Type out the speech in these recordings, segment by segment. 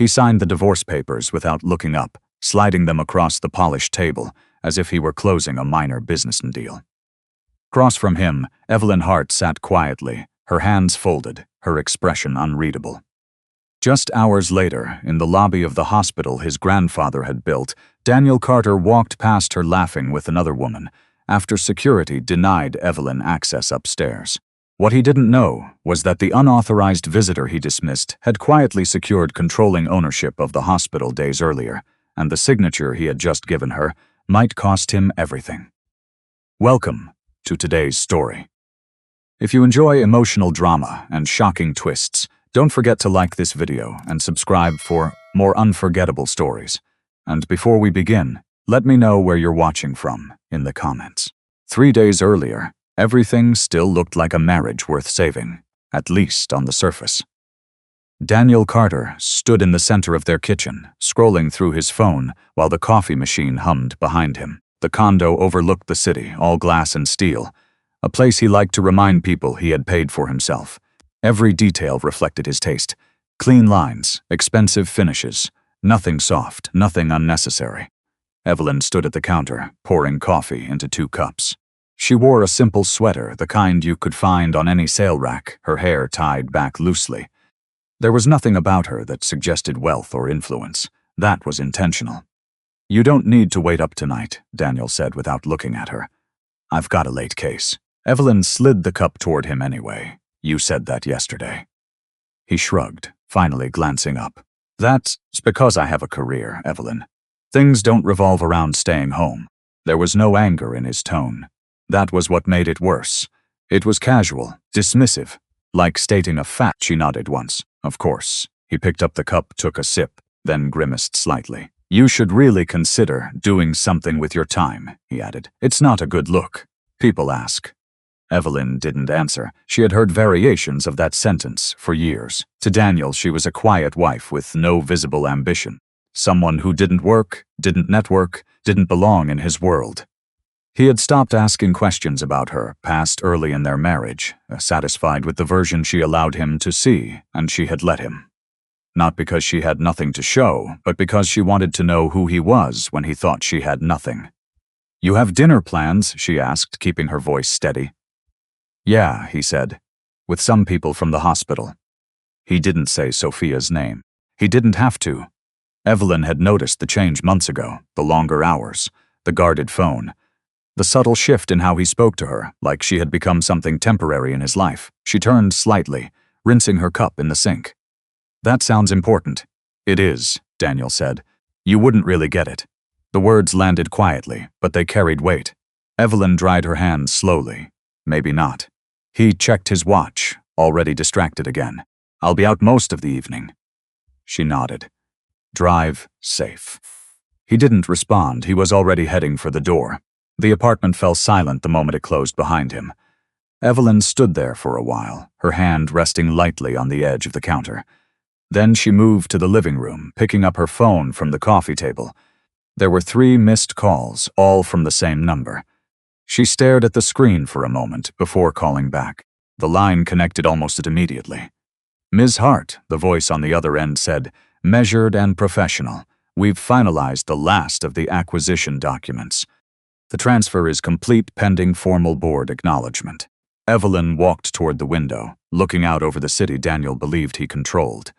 He signed the divorce papers without looking up, sliding them across the polished table, as if he were closing a minor business deal. Across from him, Evelyn Hart sat quietly, her hands folded, her expression unreadable. Just hours later, in the lobby of the hospital his grandfather had built, Daniel Carter walked past her laughing with another woman, after security denied Evelyn access upstairs. What he didn't know was that the unauthorized visitor he dismissed had quietly secured controlling ownership of the hospital days earlier, and the signature he had just given her might cost him everything. Welcome to today's story. If you enjoy emotional drama and shocking twists, don't forget to like this video and subscribe for more unforgettable stories. And before we begin, let me know where you're watching from in the comments. 3 days earlier, everything still looked like a marriage worth saving, at least on the surface. Daniel Carter stood in the center of their kitchen, scrolling through his phone while the coffee machine hummed behind him. The condo overlooked the city, all glass and steel, a place he liked to remind people he had paid for himself. Every detail reflected his taste. Clean lines, expensive finishes, nothing soft, nothing unnecessary. Evelyn stood at the counter, pouring coffee into 2 cups. She wore a simple sweater, the kind you could find on any sale rack, her hair tied back loosely. There was nothing about her that suggested wealth or influence. That was intentional. "You don't need to wait up tonight," Daniel said without looking at her. "I've got a late case." Evelyn slid the cup toward him anyway. "You said that yesterday." He shrugged, finally glancing up. "That's because I have a career, Evelyn. Things don't revolve around staying home." There was no anger in his tone. That was what made it worse. It was casual, dismissive, like stating a fact. She nodded once. "Of course." He picked up the cup, took a sip, then grimaced slightly. "You should really consider doing something with your time," he added. "It's not a good look. People ask." Evelyn didn't answer. She had heard variations of that sentence for years. To Daniel, she was a quiet wife with no visible ambition. Someone who didn't work, didn't network, didn't belong in his world. He had stopped asking questions about her, past early in their marriage, satisfied with the version she allowed him to see, and she had let him. Not because she had nothing to show, but because she wanted to know who he was when he thought she had nothing. "You have dinner plans?" she asked, keeping her voice steady. "Yeah," he said, "with some people from the hospital." He didn't say Sophia's name. He didn't have to. Evelyn had noticed the change months ago, the longer hours, the guarded phone, the subtle shift in how he spoke to her, like she had become something temporary in his life. She turned slightly, rinsing her cup in the sink. "That sounds important." "It is," Daniel said. "You wouldn't really get it." The words landed quietly, but they carried weight. Evelyn dried her hands slowly. Maybe not. He checked his watch, already distracted again. "I'll be out most of the evening." She nodded. "Drive safe." He didn't respond. He was already heading for the door. The apartment fell silent the moment it closed behind him. Evelyn stood there for a while, her hand resting lightly on the edge of the counter. Then she moved to the living room, picking up her phone from the coffee table. There were 3 missed calls, all from the same number. She stared at the screen for a moment before calling back. The line connected almost immediately. "Ms. Hart," the voice on the other end said, "measured and professional. We've finalized the last of the acquisition documents. The transfer is complete pending formal board acknowledgement." Evelyn walked toward the window, looking out over the city Daniel believed he controlled.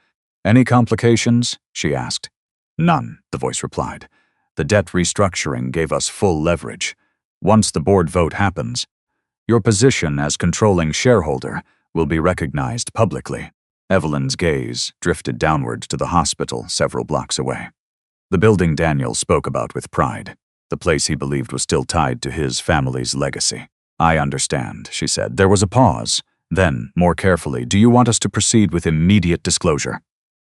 "Any complications?" she asked. "None," the voice replied. "The debt restructuring gave us full leverage. Once the board vote happens, your position as controlling shareholder will be recognized publicly." Evelyn's gaze drifted downward to the hospital several blocks away. The building Daniel spoke about with pride, the place he believed was still tied to his family's legacy. "I understand," she said. There was a pause. Then, more carefully, "Do you want us to proceed with immediate disclosure?"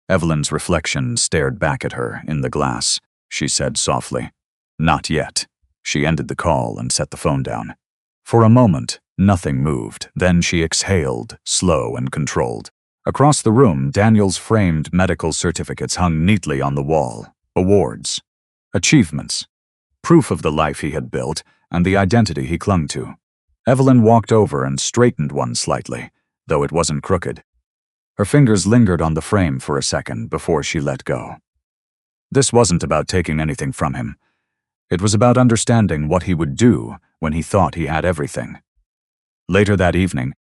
Evelyn's reflection stared back at her in the glass. She said softly, "Not yet." She ended the call and set the phone down. For a moment, nothing moved. Then she exhaled, slow and controlled. Across the room, Daniel's framed medical certificates hung neatly on the wall. Awards, achievements, proof of the life he had built and the identity he clung to. Evelyn walked over and straightened one slightly, though it wasn't crooked. Her fingers lingered on the frame for a second before she let go. This wasn't about taking anything from him. It was about understanding what he would do when he thought he had everything. Later that evening,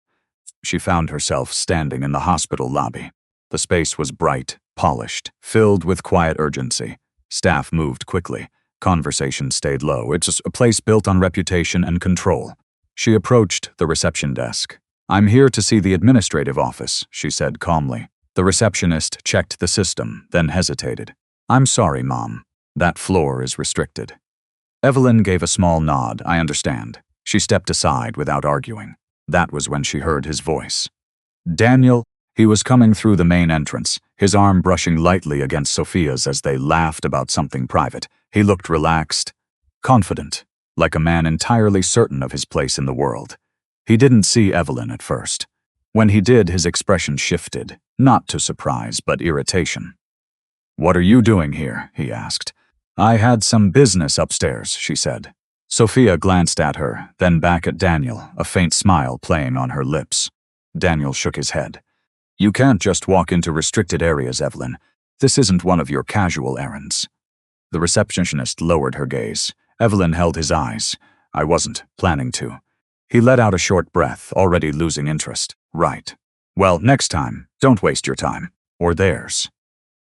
she found herself standing in the hospital lobby. The space was bright, polished, filled with quiet urgency. Staff moved quickly. Conversation stayed low. It's a place built on reputation and control. She approached the reception desk. "I'm here to see the administrative office," she said calmly. The receptionist checked the system, then hesitated. "I'm sorry, Mom. That floor is restricted." Evelyn gave a small nod. "I understand." She stepped aside without arguing. That was when she heard his voice. Daniel. He was coming through the main entrance, his arm brushing lightly against Sophia's as they laughed about something private. He looked relaxed, confident, like a man entirely certain of his place in the world. He didn't see Evelyn at first. When he did, his expression shifted, not to surprise, but irritation. "What are you doing here?" he asked. "I had some business upstairs," she said. Sophia glanced at her, then back at Daniel, a faint smile playing on her lips. Daniel shook his head. "You can't just walk into restricted areas, Evelyn. This isn't one of your casual errands." The receptionist lowered her gaze. Evelyn held his eyes. "I wasn't planning to." He let out a short breath, already losing interest. "Right. Well, next time, don't waste your time. Or theirs."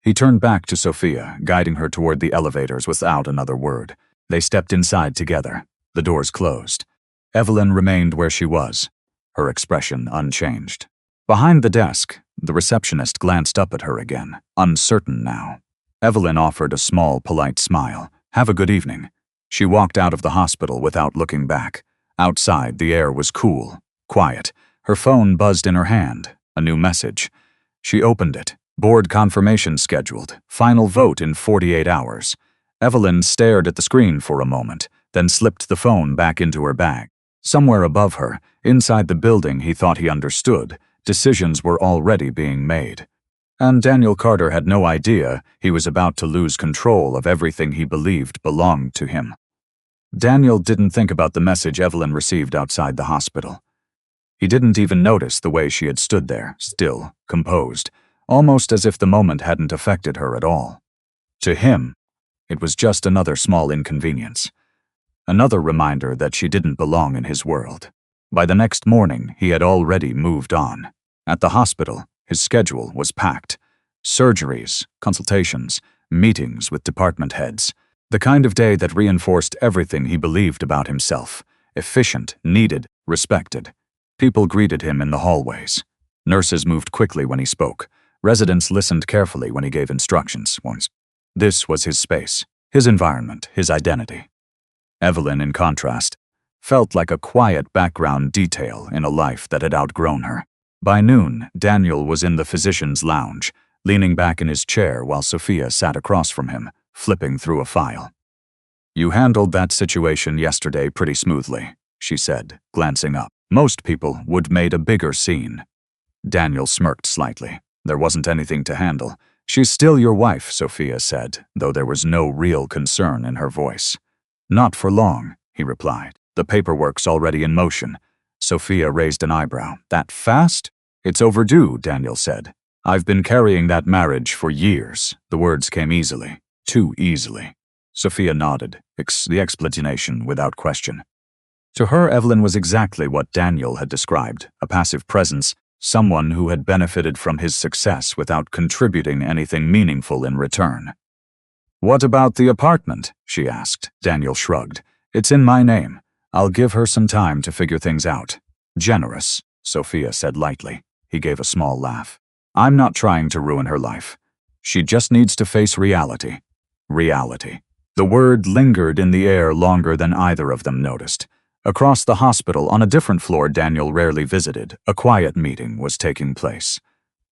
He turned back to Sophia, guiding her toward the elevators without another word. They stepped inside together. The doors closed. Evelyn remained where she was, her expression unchanged. Behind the desk, the receptionist glanced up at her again, uncertain now. Evelyn offered a small, polite smile. "Have a good evening." She walked out of the hospital without looking back. Outside, the air was cool, quiet. Her phone buzzed in her hand. A new message. She opened it. Board confirmation scheduled. Final vote in 48 hours. Evelyn stared at the screen for a moment, then slipped the phone back into her bag. Somewhere above her, inside the building he thought he understood, decisions were already being made. And Daniel Carter had no idea he was about to lose control of everything he believed belonged to him. Daniel didn't think about the message Evelyn received outside the hospital. He didn't even notice the way she had stood there, still, composed, almost as if the moment hadn't affected her at all. To him, it was just another small inconvenience. Another reminder that she didn't belong in his world. By the next morning, he had already moved on. At the hospital, his schedule was packed. Surgeries, consultations, meetings with department heads. The kind of day that reinforced everything he believed about himself. Efficient, needed, respected. People greeted him in the hallways. Nurses moved quickly when he spoke. Residents listened carefully when he gave instructions. This was his space, his environment, his identity. Evelyn, in contrast, felt like a quiet background detail in a life that had outgrown her. By noon, Daniel was in the physician's lounge, leaning back in his chair while Sophia sat across from him, flipping through a file. "You handled that situation yesterday pretty smoothly," she said, glancing up. "Most people would made a bigger scene." Daniel smirked slightly. "There wasn't anything to handle. She's still your wife," Sophia said, though there was no real concern in her voice. "Not for long," he replied. "The paperwork's already in motion." Sophia raised an eyebrow. "That fast?" "It's overdue," Daniel said. "I've been carrying that marriage for years." The words came easily. Too easily. Sophia nodded, the explanation without question. To her, Evelyn was exactly what Daniel had described, a passive presence, someone who had benefited from his success without contributing anything meaningful in return. "What about the apartment?" she asked. Daniel shrugged. "It's in my name. I'll give her some time to figure things out." "Generous," Sophia said lightly. He gave a small laugh. "I'm not trying to ruin her life. She just needs to face reality." Reality. The word lingered in the air longer than either of them noticed. Across the hospital, on a different floor Daniel rarely visited, a quiet meeting was taking place.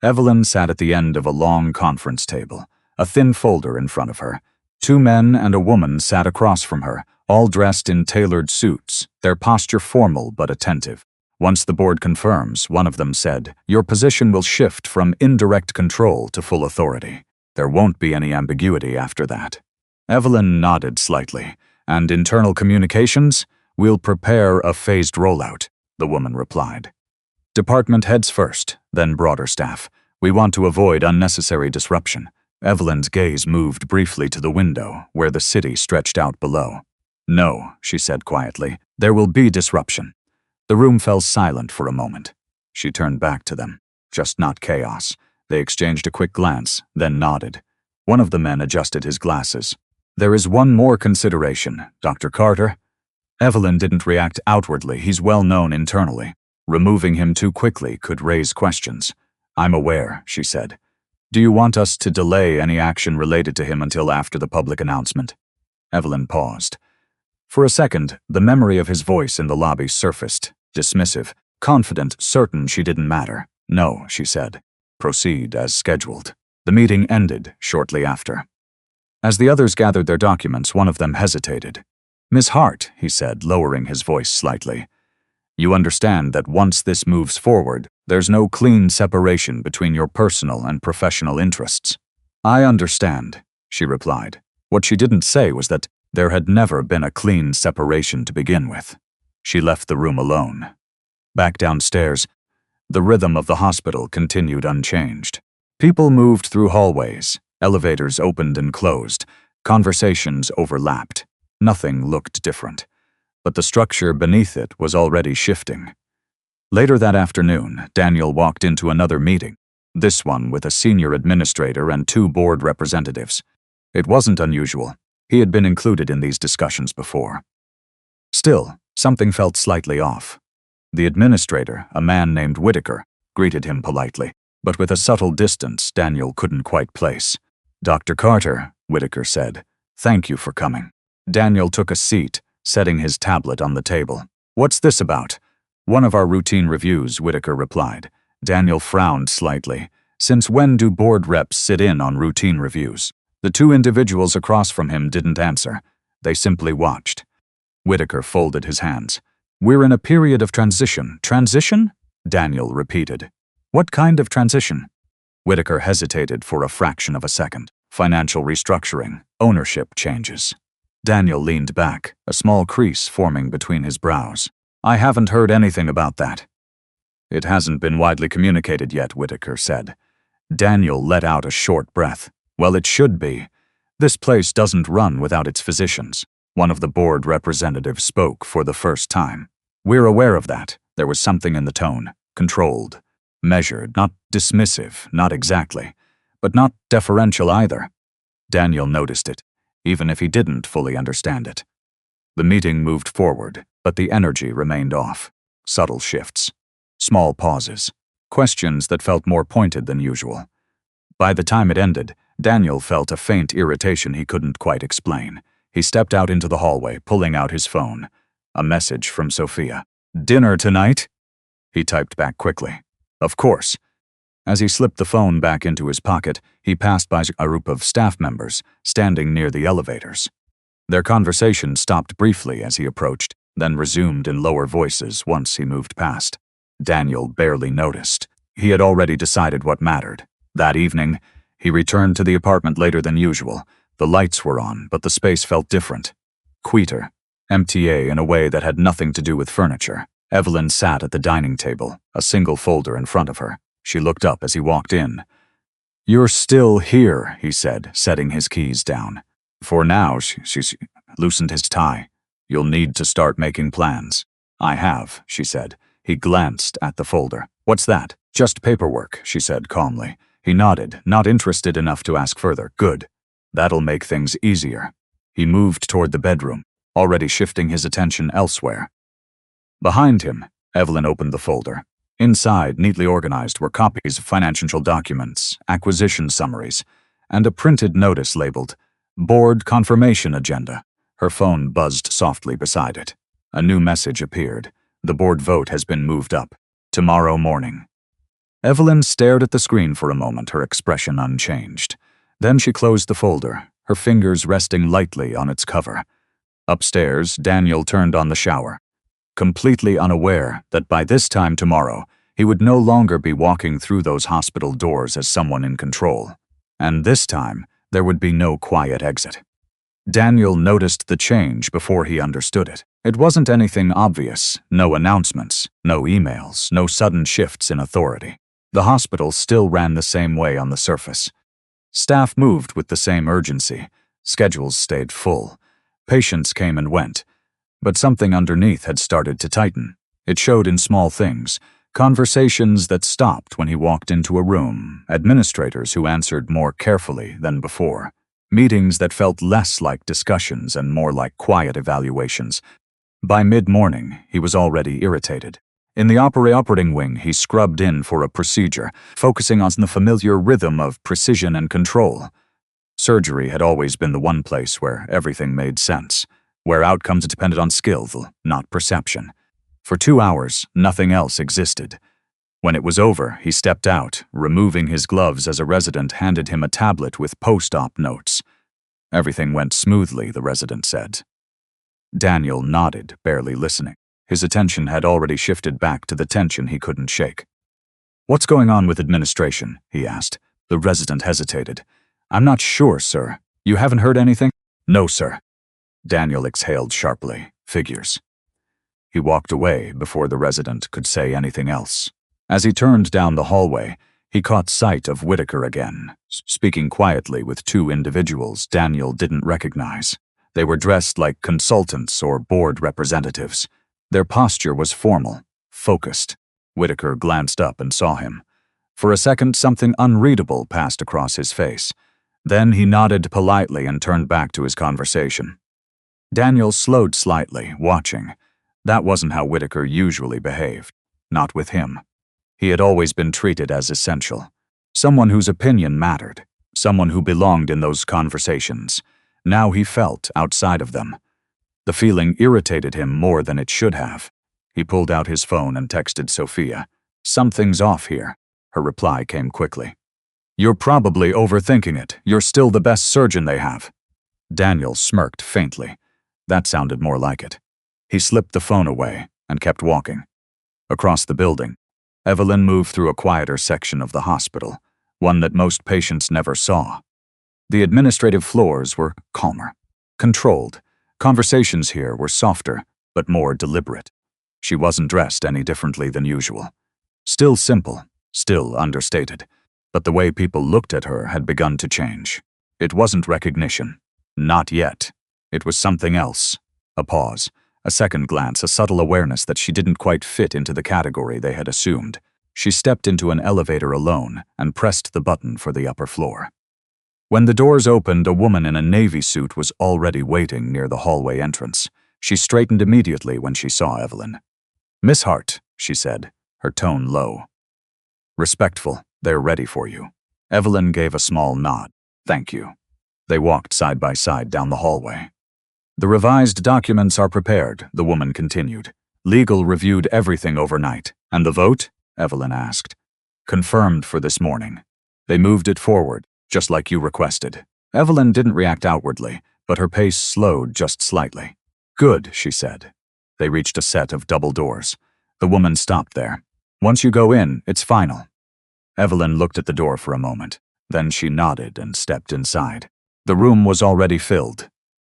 Evelyn sat at the end of a long conference table, a thin folder in front of her. Two men and a woman sat across from her, all dressed in tailored suits, their posture formal but attentive. Once the board confirms, one of them said, "Your position will shift from indirect control to full authority. There won't be any ambiguity after that." Evelyn nodded slightly. "And internal communications? We'll prepare a phased rollout," the woman replied. "Department heads first, then broader staff. We want to avoid unnecessary disruption. Evelyn's gaze moved briefly to the window, where the city stretched out below. No, she said quietly. There will be disruption. The room fell silent for a moment. She turned back to them. Just not chaos. They exchanged a quick glance, then nodded. One of the men adjusted his glasses. There is one more consideration, Dr. Carter. Evelyn didn't react outwardly. He's well known internally. Removing him too quickly could raise questions. I'm aware, she said. Do you want us to delay any action related to him until after the public announcement? Evelyn paused. For a second, the memory of his voice in the lobby surfaced, dismissive, confident, certain she didn't matter. No, she said. Proceed as scheduled. The meeting ended shortly after. As the others gathered their documents, one of them hesitated. Miss Hart, he said, lowering his voice slightly. You understand that once this moves forward, there's no clean separation between your personal and professional interests. I understand, she replied. What she didn't say was that there had never been a clean separation to begin with. She left the room alone. Back downstairs, the rhythm of the hospital continued unchanged. People moved through hallways, elevators opened and closed, conversations overlapped. Nothing looked different, but the structure beneath it was already shifting. Later that afternoon, Daniel walked into another meeting, this one with a senior administrator and 2 board representatives. It wasn't unusual. He had been included in these discussions before. Still, something felt slightly off. The administrator, a man named Whitaker, greeted him politely, but with a subtle distance Daniel couldn't quite place. Dr. Carter, Whitaker said, thank you for coming. Daniel took a seat, setting his tablet on the table. What's this about? One of our routine reviews, Whitaker replied. Daniel frowned slightly. Since when do board reps sit in on routine reviews? The 2 individuals across from him didn't answer. They simply watched. Whitaker folded his hands. We're in a period of transition. Transition? Daniel repeated. What kind of transition? Whitaker hesitated for a fraction of a second. Financial restructuring, ownership changes. Daniel leaned back, a small crease forming between his brows. I haven't heard anything about that. It hasn't been widely communicated yet, Whitaker said. Daniel let out a short breath. Well, it should be. This place doesn't run without its physicians. One of the board representatives spoke for the first time. We're aware of that. There was something in the tone. Controlled. Measured, not dismissive, not exactly. But not deferential either. Daniel noticed it, even if he didn't fully understand it. The meeting moved forward, but the energy remained off. Subtle shifts. Small pauses. Questions that felt more pointed than usual. By the time it ended, Daniel felt a faint irritation he couldn't quite explain. He stepped out into the hallway, pulling out his phone. A message from Sophia. Dinner tonight? He typed back quickly. Of course. As he slipped the phone back into his pocket, he passed by a group of staff members standing near the elevators. Their conversation stopped briefly as he approached, then resumed in lower voices once he moved past. Daniel barely noticed. He had already decided what mattered. That evening, he returned to the apartment later than usual. The lights were on, but the space felt different. Quieter. Empty in a way that had nothing to do with furniture. Evelyn sat at the dining table, a single folder in front of her. She looked up as he walked in. You're still here, he said, setting his keys down. For now, she loosened his tie. You'll need to start making plans. I have, she said. He glanced at the folder. What's that? Just paperwork, she said calmly. He nodded, not interested enough to ask further. Good. That'll make things easier. He moved toward the bedroom, already shifting his attention elsewhere. Behind him, Evelyn opened the folder. Inside, neatly organized, were copies of financial documents, acquisition summaries, and a printed notice labeled Board Confirmation Agenda. Her phone buzzed softly beside it. A new message appeared. The board vote has been moved up. Tomorrow morning. Evelyn stared at the screen for a moment, her expression unchanged. Then she closed the folder, her fingers resting lightly on its cover. Upstairs, Daniel turned on the shower, completely unaware that by this time tomorrow, he would no longer be walking through those hospital doors as someone in control. And this time, there would be no quiet exit. Daniel noticed the change before he understood it. It wasn't anything obvious, no announcements, no emails, no sudden shifts in authority. The hospital still ran the same way on the surface. Staff moved with the same urgency. Schedules stayed full. Patients came and went. But something underneath had started to tighten. It showed in small things. Conversations that stopped when he walked into a room, administrators who answered more carefully than before, meetings that felt less like discussions and more like quiet evaluations. By mid-morning, he was already irritated. In the operating wing, he scrubbed in for a procedure, focusing on the familiar rhythm of precision and control. Surgery had always been the one place where everything made sense, where outcomes depended on skill, not perception. For 2 hours, nothing else existed. When it was over, he stepped out, removing his gloves as a resident handed him a tablet with post-op notes. Everything went smoothly, the resident said. Daniel nodded, barely listening. His attention had already shifted back to the tension he couldn't shake. "What's going on with administration?" he asked. The resident hesitated. "I'm not sure, sir. You haven't heard anything?" "No, sir." Daniel exhaled sharply. Figures. He walked away before the resident could say anything else. As he turned down the hallway, he caught sight of Whitaker again, speaking quietly with 2 individuals Daniel didn't recognize. They were dressed like consultants or board representatives. Their posture was formal, focused. Whitaker glanced up and saw him. For a second, something unreadable passed across his face. Then he nodded politely and turned back to his conversation. Daniel slowed slightly, watching. That wasn't how Whitaker usually behaved. Not with him. He had always been treated as essential. Someone whose opinion mattered. Someone who belonged in those conversations. Now he felt outside of them. The feeling irritated him more than it should have. He pulled out his phone and texted Sophia. "Something's off here." Her reply came quickly. "You're probably overthinking it. You're still the best surgeon they have." Daniel smirked faintly. That sounded more like it. He slipped the phone away and kept walking. Across the building, Evelyn moved through a quieter section of the hospital, one that most patients never saw. The administrative floors were calmer, controlled. Conversations here were softer, but more deliberate. She wasn't dressed any differently than usual. Still simple, still understated. But the way people looked at her had begun to change. It wasn't recognition. Not yet. It was something else. A pause. A second glance, a subtle awareness that she didn't quite fit into the category they had assumed. She stepped into an elevator alone and pressed the button for the upper floor. When the doors opened, a woman in a navy suit was already waiting near the hallway entrance. She straightened immediately when she saw Evelyn. "Miss Hart," she said, her tone low. "Respectful, they're ready for you." Evelyn gave a small nod. "Thank you." They walked side by side down the hallway. "The revised documents are prepared," the woman continued. "Legal reviewed everything overnight. And the vote?" Evelyn asked. "Confirmed for this morning. They moved it forward, just like you requested." Evelyn didn't react outwardly, but her pace slowed just slightly. "Good," she said. They reached a set of double doors. The woman stopped there. "Once you go in, it's final." Evelyn looked at the door for a moment. Then she nodded and stepped inside. The room was already filled.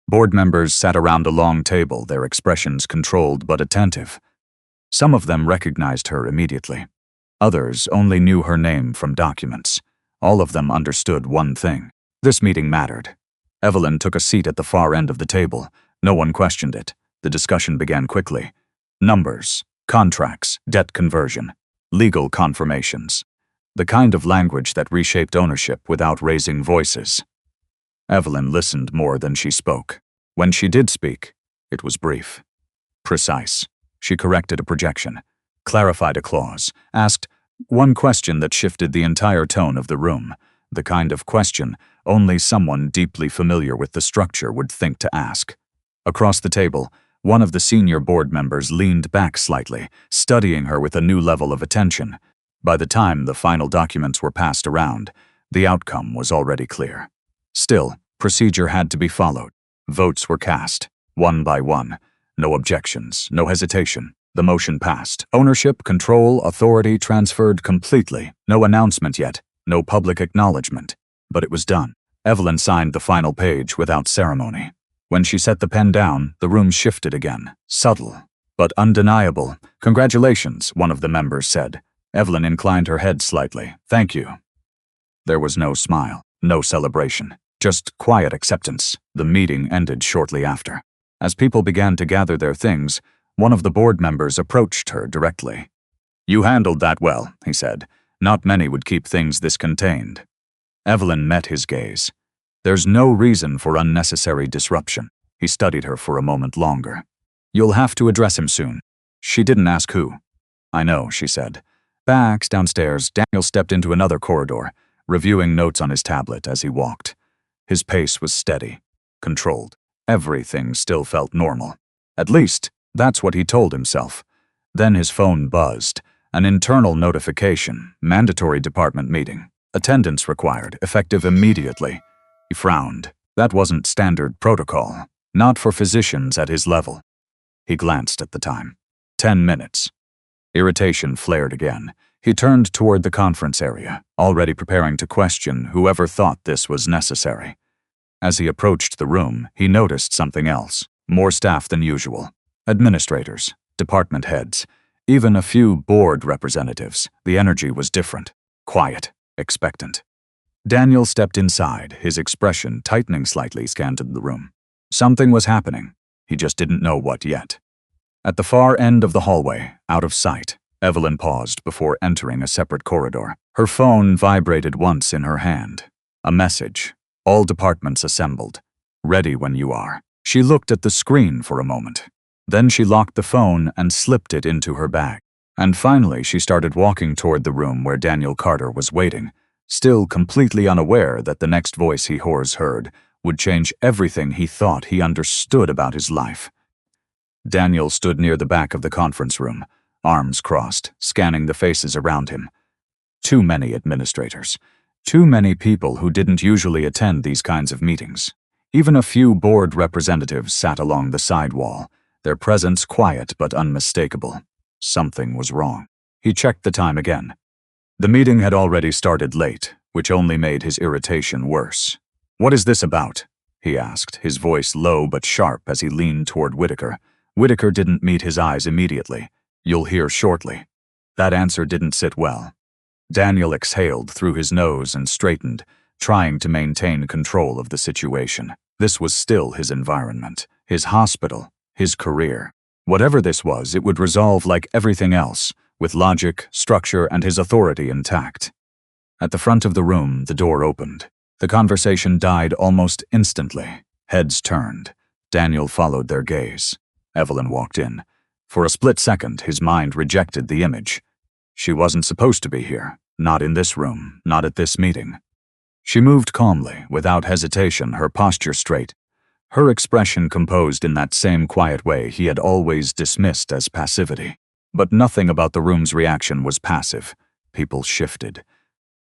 Board members sat around a long table, their expressions controlled but attentive. Some of them recognized her immediately. Others only knew her name from documents. All of them understood one thing. This meeting mattered. Evelyn took a seat at the far end of the table. No one questioned it. The discussion began quickly. Numbers, contracts, debt conversion, legal confirmations. The kind of language that reshaped ownership without raising voices. Evelyn listened more than she spoke. When she did speak, it was brief. Precise. She corrected a projection, clarified a clause, asked one question that shifted the entire tone of the room, the kind of question only someone deeply familiar with the structure would think to ask. Across the table, one of the senior board members leaned back slightly, studying her with a new level of attention. By the time the final documents were passed around, the outcome was already clear. Still, procedure had to be followed. Votes were cast, one by one. No objections, no hesitation. The motion passed. Ownership, control, authority transferred completely. No announcement yet, no public acknowledgement. But it was done. Evelyn signed the final page without ceremony. When she set the pen down, the room shifted again. Subtle, but undeniable. "Congratulations," one of the members said. Evelyn inclined her head slightly. "Thank you." There was no smile, no celebration, just quiet acceptance. The meeting ended shortly after. As people began to gather their things, one of the board members approached her directly. "You handled that well," he said. "Not many would keep things this contained." Evelyn met his gaze. "There's no reason for unnecessary disruption." He studied her for a moment longer. "You'll have to address him soon." She didn't ask who. "I know," she said. Back downstairs, Daniel stepped into another corridor, reviewing notes on his tablet as he walked. His pace was steady, controlled. Everything still felt normal. At least, that's what he told himself. Then his phone buzzed. An internal notification, mandatory department meeting. Attendance required, effective immediately. He frowned. That wasn't standard protocol. Not for physicians at his level. He glanced at the time. 10 minutes. Irritation flared again. He turned toward the conference area, already preparing to question whoever thought this was necessary. As he approached the room, he noticed something else. More staff than usual. Administrators, department heads, even a few board representatives. The energy was different. Quiet, expectant. Daniel stepped inside, his expression tightening slightly, scanned the room. Something was happening. He just didn't know what yet. At the far end of the hallway, out of sight, Evelyn paused before entering a separate corridor. Her phone vibrated once in her hand. A message. "All departments assembled. Ready when you are." She looked at the screen for a moment. Then she locked the phone and slipped it into her bag. And finally, she started walking toward the room where Daniel Carter was waiting, still completely unaware that the next voice he heard would change everything he thought he understood about his life. Daniel stood near the back of the conference room, arms crossed, scanning the faces around him. Too many administrators. Too many people who didn't usually attend these kinds of meetings. Even a few board representatives sat along the side wall, their presence quiet but unmistakable. Something was wrong. He checked the time again. The meeting had already started late, which only made his irritation worse. "What is this about?" he asked, his voice low but sharp as he leaned toward Whitaker. Whitaker didn't meet his eyes immediately. "You'll hear shortly." That answer didn't sit well. Daniel exhaled through his nose and straightened, trying to maintain control of the situation. This was still his environment, his hospital, his career. Whatever this was, it would resolve like everything else, with logic, structure, and his authority intact. At the front of the room, the door opened. The conversation died almost instantly. Heads turned. Daniel followed their gaze. Evelyn walked in. For a split second, his mind rejected the image. She wasn't supposed to be here. Not in this room. Not at this meeting. She moved calmly, without hesitation, her posture straight. Her expression composed in that same quiet way he had always dismissed as passivity. But nothing about the room's reaction was passive. People shifted.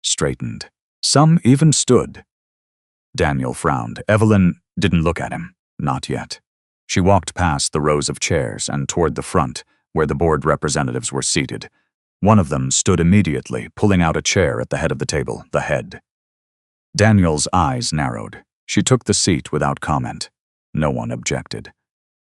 Straightened. Some even stood. Daniel frowned. Evelyn didn't look at him. Not yet. She walked past the rows of chairs and toward the front, where the board representatives were seated. One of them stood immediately, pulling out a chair at the head of the table, the head. Daniel's eyes narrowed. She took the seat without comment. No one objected.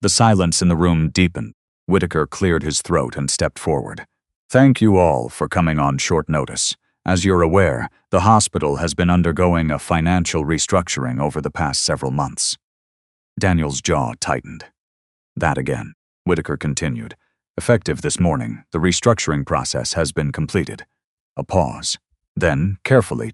The silence in the room deepened. Whitaker cleared his throat and stepped forward. "Thank you all for coming on short notice. As you're aware, the hospital has been undergoing a financial restructuring over the past several months." Daniel's jaw tightened. "That again," Whitaker continued. "Effective this morning, the restructuring process has been completed." A pause. Then, carefully,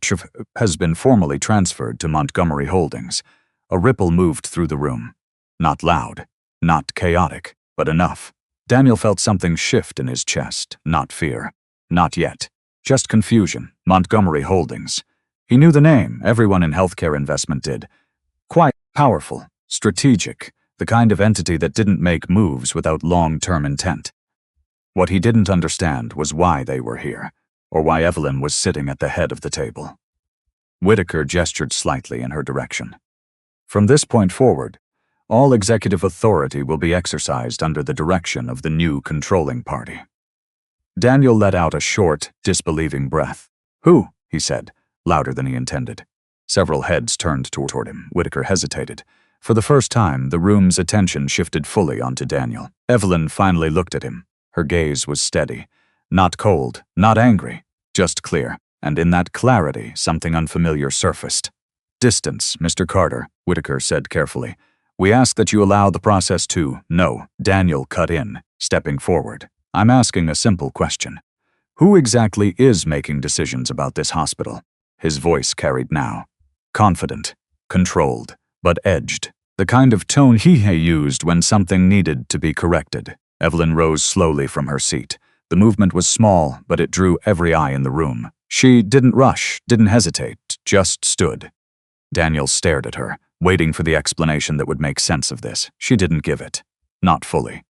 has been formally transferred to Montgomery Holdings. A ripple moved through the room. Not loud, not chaotic, but enough. Daniel felt something shift in his chest, not fear. Not yet. Just confusion. Montgomery Holdings. He knew the name, everyone in healthcare investment did. Quite powerful, strategic, the kind of entity that didn't make moves without long-term intent. What he didn't understand was why they were here, or why Evelyn was sitting at the head of the table. Whitaker gestured slightly in her direction. "From this point forward, all executive authority will be exercised under the direction of the new controlling party." Daniel let out a short, disbelieving breath. "Who?" he said, louder than he intended. Several heads turned toward him. Whitaker hesitated. For the first time, the room's attention shifted fully onto Daniel. Evelyn finally looked at him. Her gaze was steady. Not cold, not angry, just clear. And in that clarity, something unfamiliar surfaced. "Distance, Mr. Carter," Whitaker said carefully. "We ask that you allow the process to—" "No," Daniel cut in, stepping forward. "I'm asking a simple question. Who exactly is making decisions about this hospital?" His voice carried now. Confident, controlled, but edged. The kind of tone he used when something needed to be corrected. Evelyn rose slowly from her seat. The movement was small, but it drew every eye in the room. She didn't rush, didn't hesitate, just stood. Daniel stared at her, waiting for the explanation that would make sense of this. She didn't give it. Not fully.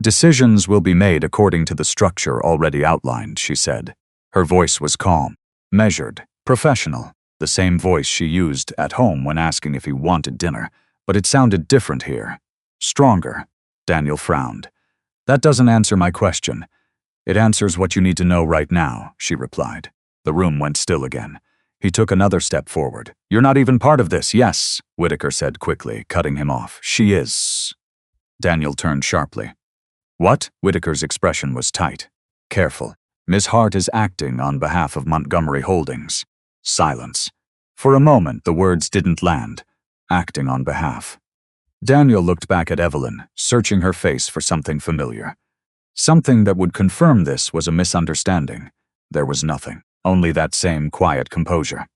"Decisions will be made according to the structure already outlined," she said. Her voice was calm, measured, professional, the same voice she used at home when asking if he wanted dinner, but it sounded different here. Stronger. Daniel frowned. "That doesn't answer my question. It answers what you need to know right now," she replied. The room went still again. He took another step forward. "You're not even part of this." "Yes," Whitaker said quickly, cutting him off. "She is." Daniel turned sharply. "What?" Whitaker's expression was tight. "Careful. Miss Hart is acting on behalf of Montgomery Holdings." Silence. For a moment, the words didn't land. Acting on behalf. Daniel looked back at Evelyn, searching her face for something familiar. Something that would confirm this was a misunderstanding. There was nothing, only that same quiet composure.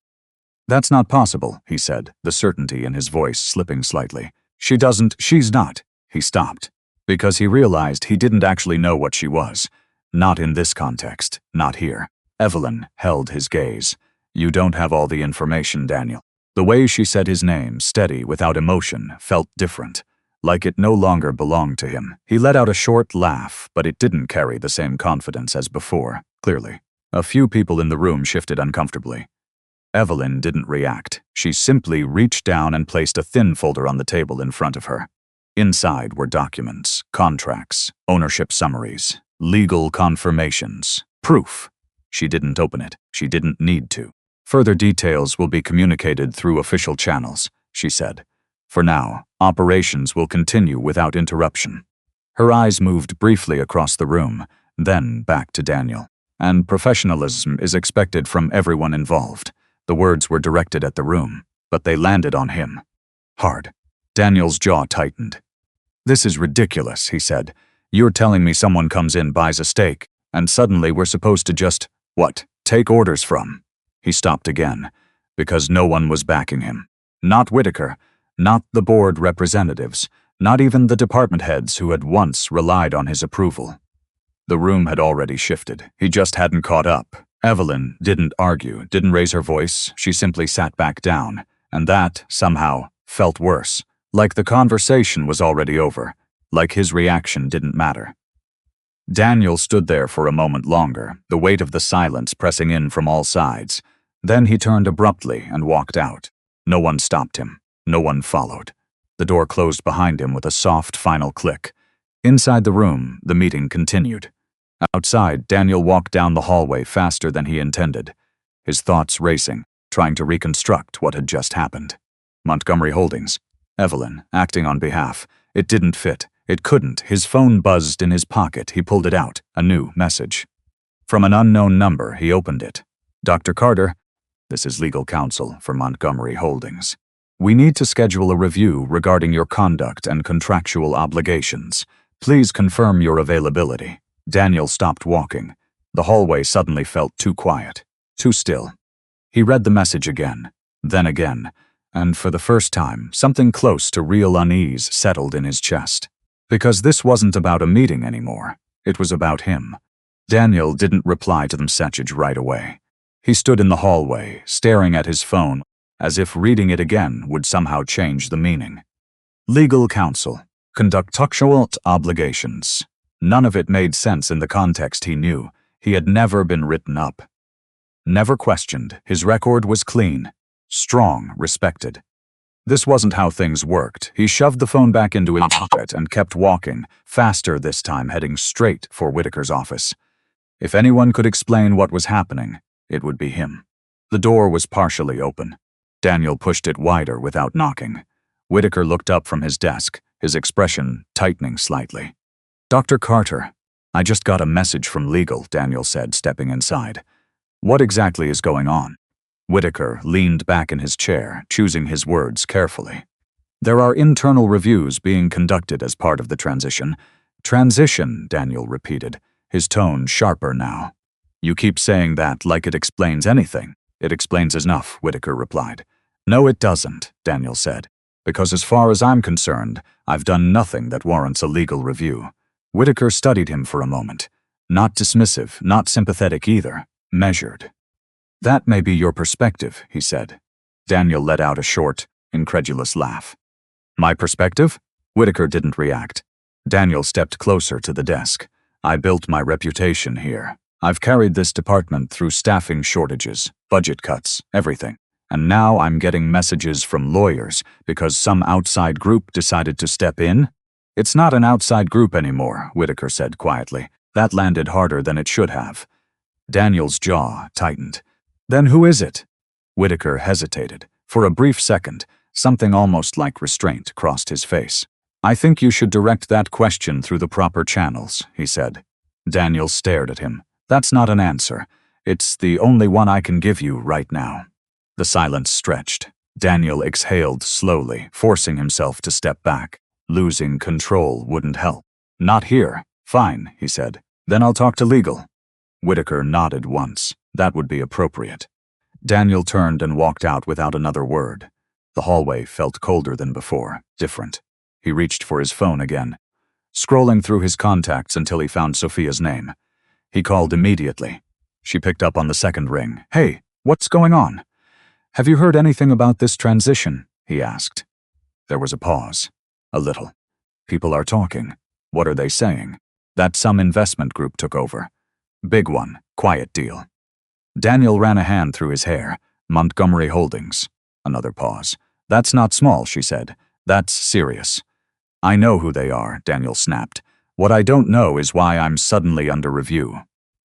"That's not possible," he said, the certainty in his voice slipping slightly. She's not." He stopped, because he realized he didn't actually know what she was. Not in this context, not here. Evelyn held his gaze. "You don't have all the information, Daniel." The way she said his name, steady, without emotion, felt different, like it no longer belonged to him. He let out a short laugh, but it didn't carry the same confidence as before, clearly. A few people in the room shifted uncomfortably. Evelyn didn't react. She simply reached down and placed a thin folder on the table in front of her. Inside were documents, contracts, ownership summaries, legal confirmations, proof. She didn't open it. She didn't need to. "Further details will be communicated through official channels," she said. "For now, operations will continue without interruption." Her eyes moved briefly across the room, then back to Daniel. "And professionalism is expected from everyone involved." The words were directed at the room, but they landed on him. Hard. Daniel's jaw tightened. "This is ridiculous," he said. "You're telling me someone comes in, buys a steak, and suddenly we're supposed to just, what, take orders from?" He stopped again, because no one was backing him. Not Whitaker, not the board representatives, not even the department heads who had once relied on his approval. The room had already shifted. He just hadn't caught up. Evelyn didn't argue, didn't raise her voice. She simply sat back down, and that, somehow, felt worse. Like the conversation was already over, like his reaction didn't matter. Daniel stood there for a moment longer, the weight of the silence pressing in from all sides. Then he turned abruptly and walked out. No one stopped him. No one followed. The door closed behind him with a soft final click. Inside the room, the meeting continued. Outside, Daniel walked down the hallway faster than he intended, his thoughts racing, trying to reconstruct what had just happened. Montgomery Holdings. Evelyn, acting on behalf. It didn't fit. It couldn't. His phone buzzed in his pocket. He pulled it out. A new message. From an unknown number, he opened it. "Dr. Carter, this is legal counsel for Montgomery Holdings. We need to schedule a review regarding your conduct and contractual obligations. Please confirm your availability." Daniel stopped walking. The hallway suddenly felt too quiet, too still. He read the message again, then again, and for the first time, something close to real unease settled in his chest. Because this wasn't about a meeting anymore. It was about him. Daniel didn't reply to the message right away. He stood in the hallway, staring at his phone, as if reading it again would somehow change the meaning. Legal counsel. Contractual obligations. None of it made sense in the context he knew. He had never been written up. Never questioned. His record was clean. Strong, respected. This wasn't how things worked. He shoved the phone back into his pocket and kept walking, faster this time, heading straight for Whitaker's office. If anyone could explain what was happening, it would be him. The door was partially open. Daniel pushed it wider without knocking. Whitaker looked up from his desk, his expression tightening slightly. "Dr. Carter." I just got a message from legal, Daniel said, stepping inside. What exactly is going on? Whitaker leaned back in his chair, choosing his words carefully. There are internal reviews being conducted as part of the transition. Transition, Daniel repeated, his tone sharper now. You keep saying that like it explains anything. It explains enough, Whitaker replied. No, it doesn't, Daniel said, because as far as I'm concerned, I've done nothing that warrants a legal review. Whitaker studied him for a moment. Not dismissive, not sympathetic either, measured. That may be your perspective, he said. Daniel let out a short, incredulous laugh. My perspective? Whitaker didn't react. Daniel stepped closer to the desk. I built my reputation here. I've carried this department through staffing shortages, budget cuts, everything. And now I'm getting messages from lawyers because some outside group decided to step in? It's not an outside group anymore, Whitaker said quietly. That landed harder than it should have. Daniel's jaw tightened. Then who is it? Whitaker hesitated. For a brief second, something almost like restraint crossed his face. I think you should direct that question through the proper channels, he said. Daniel stared at him. That's not an answer. It's the only one I can give you right now. The silence stretched. Daniel exhaled slowly, forcing himself to step back. Losing control wouldn't help. Not here. Fine, he said. Then I'll talk to legal. Whitaker nodded once. That would be appropriate. Daniel turned and walked out without another word. The hallway felt colder than before, different. He reached for his phone again, scrolling through his contacts until he found Sophia's name. He called immediately. She picked up on the second ring. Hey, what's going on? Have you heard anything about this transition? He asked. There was a pause. A little. People are talking. What are they saying? That some investment group took over. Big one, quiet deal. Daniel ran a hand through his hair. Montgomery Holdings. Another pause. That's not small, she said. That's serious. I know who they are, Daniel snapped. What I don't know is why I'm suddenly under review.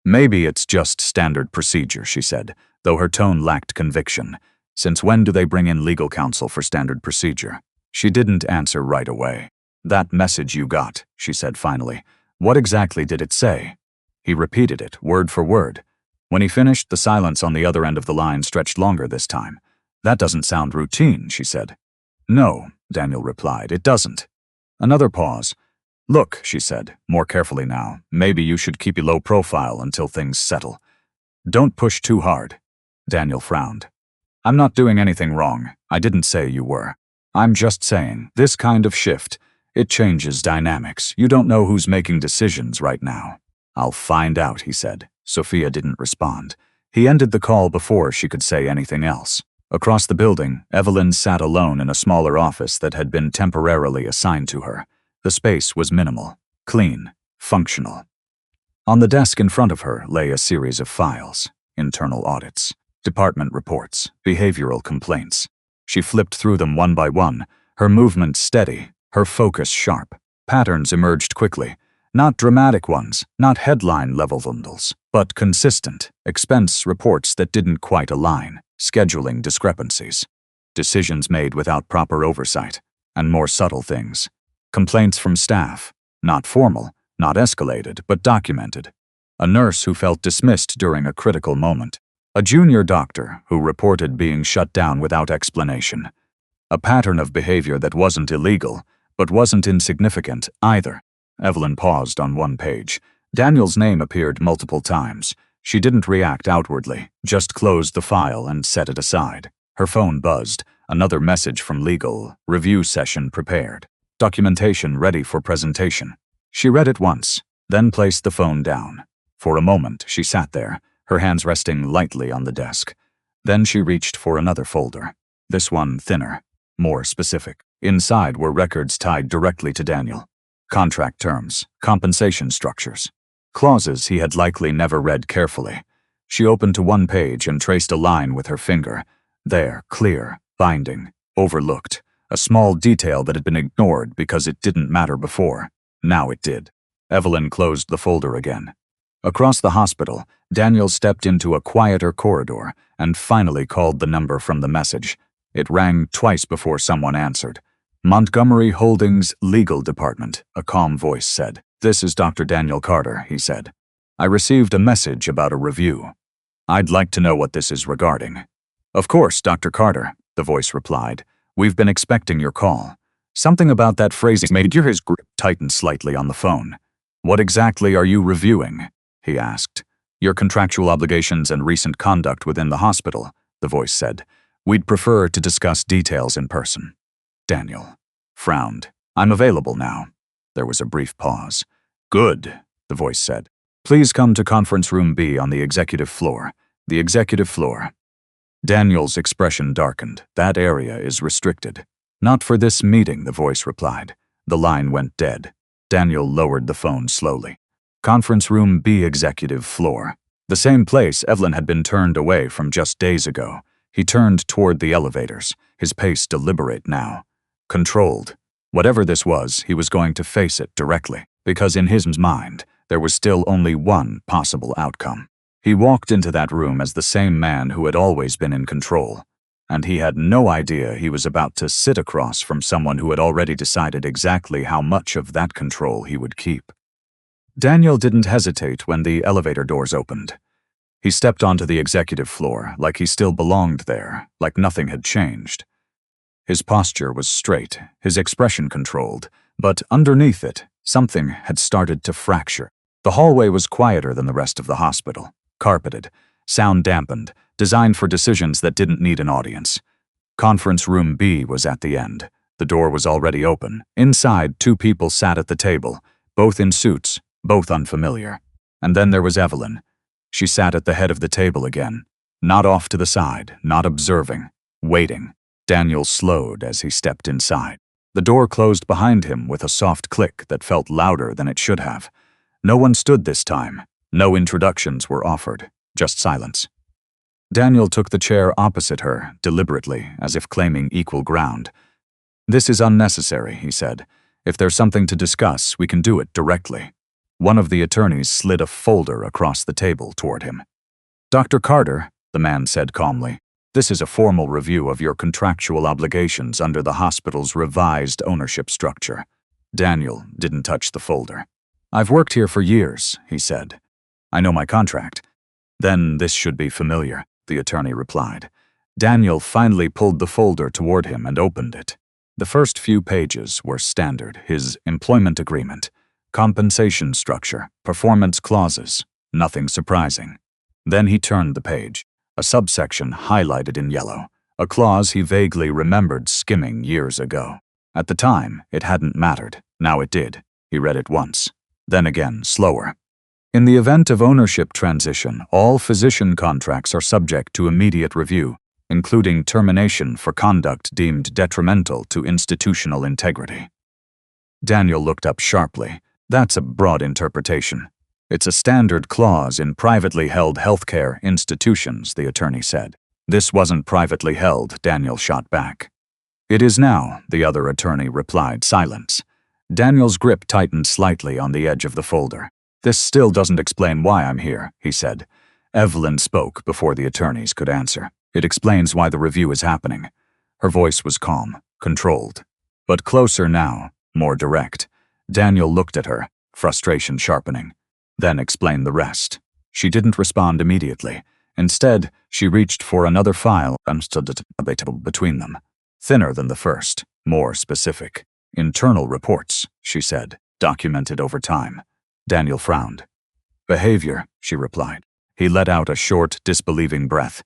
Maybe it's just standard procedure, she said, though her tone lacked conviction. Since when do they bring in legal counsel for standard procedure? She didn't answer right away. That message you got, she said finally. What exactly did it say? He repeated it, word for word. When he finished, the silence on the other end of the line stretched longer this time. That doesn't sound routine, she said. No, Daniel replied, it doesn't. Another pause. Look, she said, more carefully now, maybe you should keep a low profile until things settle. Don't push too hard. Daniel frowned. I'm not doing anything wrong. I didn't say you were. I'm just saying, this kind of shift, it changes dynamics. You don't know who's making decisions right now. I'll find out, he said. Sophia didn't respond. He ended the call before she could say anything else. Across the building, Evelyn sat alone in a smaller office that had been temporarily assigned to her. The space was minimal, clean, functional. On the desk in front of her lay a series of files, internal audits, department reports, behavioral complaints. She flipped through them one by one, her movement steady, her focus sharp. Patterns emerged quickly. Not dramatic ones, not headline-level bundles, but consistent, expense reports that didn't quite align, scheduling discrepancies, decisions made without proper oversight, and more subtle things. Complaints from staff, not formal, not escalated, but documented. A nurse who felt dismissed during a critical moment. A junior doctor who reported being shut down without explanation. A pattern of behavior that wasn't illegal, but wasn't insignificant either. Evelyn paused on one page. Daniel's name appeared multiple times. She didn't react outwardly, just closed the file and set it aside. Her phone buzzed. Another message from legal. Review session prepared. Documentation ready for presentation. She read it once, then placed the phone down. For a moment, she sat there, her hands resting lightly on the desk. Then she reached for another folder. This one thinner, more specific. Inside were records tied directly to Daniel. Contract terms, compensation structures, clauses he had likely never read carefully. She opened to one page and traced a line with her finger. There, clear, binding, overlooked. A small detail that had been ignored because it didn't matter before. Now it did. Evelyn closed the folder again. Across the hospital, Daniel stepped into a quieter corridor and finally called the number from the message. It rang twice before someone answered. Montgomery Holdings Legal Department, a calm voice said. This is Dr. Daniel Carter, he said. I received a message about a review. I'd like to know what this is regarding. Of course, Dr. Carter, the voice replied. We've been expecting your call. Something about that phrasing made his grip tighten slightly on the phone. What exactly are you reviewing? He asked. Your contractual obligations and recent conduct within the hospital, the voice said. We'd prefer to discuss details in person. Daniel frowned. I'm available now. There was a brief pause. Good, the voice said. Please come to conference room B on the executive floor. The executive floor. Daniel's expression darkened. That area is restricted. Not for this meeting, the voice replied. The line went dead. Daniel lowered the phone slowly. Conference room B, executive floor. The same place Evelyn had been turned away from just days ago. He turned toward the elevators, his pace deliberate now. Controlled. Whatever this was, he was going to face it directly, because in his mind, there was still only one possible outcome. He walked into that room as the same man who had always been in control, and he had no idea he was about to sit across from someone who had already decided exactly how much of that control he would keep. Daniel didn't hesitate when the elevator doors opened. He stepped onto the executive floor like he still belonged there, like nothing had changed. His posture was straight, his expression controlled, but underneath it, something had started to fracture. The hallway was quieter than the rest of the hospital, carpeted, sound dampened, designed for decisions that didn't need an audience. Conference room B was at the end. The door was already open. Inside, two people sat at the table, both in suits, both unfamiliar. And then there was Evelyn. She sat at the head of the table again, not off to the side, not observing, waiting. Daniel slowed as he stepped inside. The door closed behind him with a soft click that felt louder than it should have. No one stood this time. No introductions were offered, just silence. Daniel took the chair opposite her, deliberately, as if claiming equal ground. This is unnecessary, he said. If there's something to discuss, we can do it directly. One of the attorneys slid a folder across the table toward him. Dr. Carter, the man said calmly, this is a formal review of your contractual obligations under the hospital's revised ownership structure. Daniel didn't touch the folder. I've worked here for years, he said. I know my contract. Then this should be familiar, the attorney replied. Daniel finally pulled the folder toward him and opened it. The first few pages were standard, his employment agreement, compensation structure, performance clauses, nothing surprising. Then he turned the page. A subsection highlighted in yellow, a clause he vaguely remembered skimming years ago. At the time, it hadn't mattered. Now it did. He read it once. Then again, slower. In the event of ownership transition, all physician contracts are subject to immediate review, including termination for conduct deemed detrimental to institutional integrity. Daniel looked up sharply. That's a broad interpretation. It's a standard clause in privately held healthcare institutions, the attorney said. This wasn't privately held, Daniel shot back. It is now, the other attorney replied. Silence. Daniel's grip tightened slightly on the edge of the folder. This still doesn't explain why I'm here, he said. Evelyn spoke before the attorneys could answer. It explains why the review is happening. Her voice was calm, controlled. But closer now, more direct. Daniel looked at her, frustration sharpening. Then explained the rest. She didn't respond immediately. Instead, she reached for another file and stood between them. Thinner than the first, more specific. Internal reports, she said, documented over time. Daniel frowned. Behavior, she replied. He let out a short, disbelieving breath.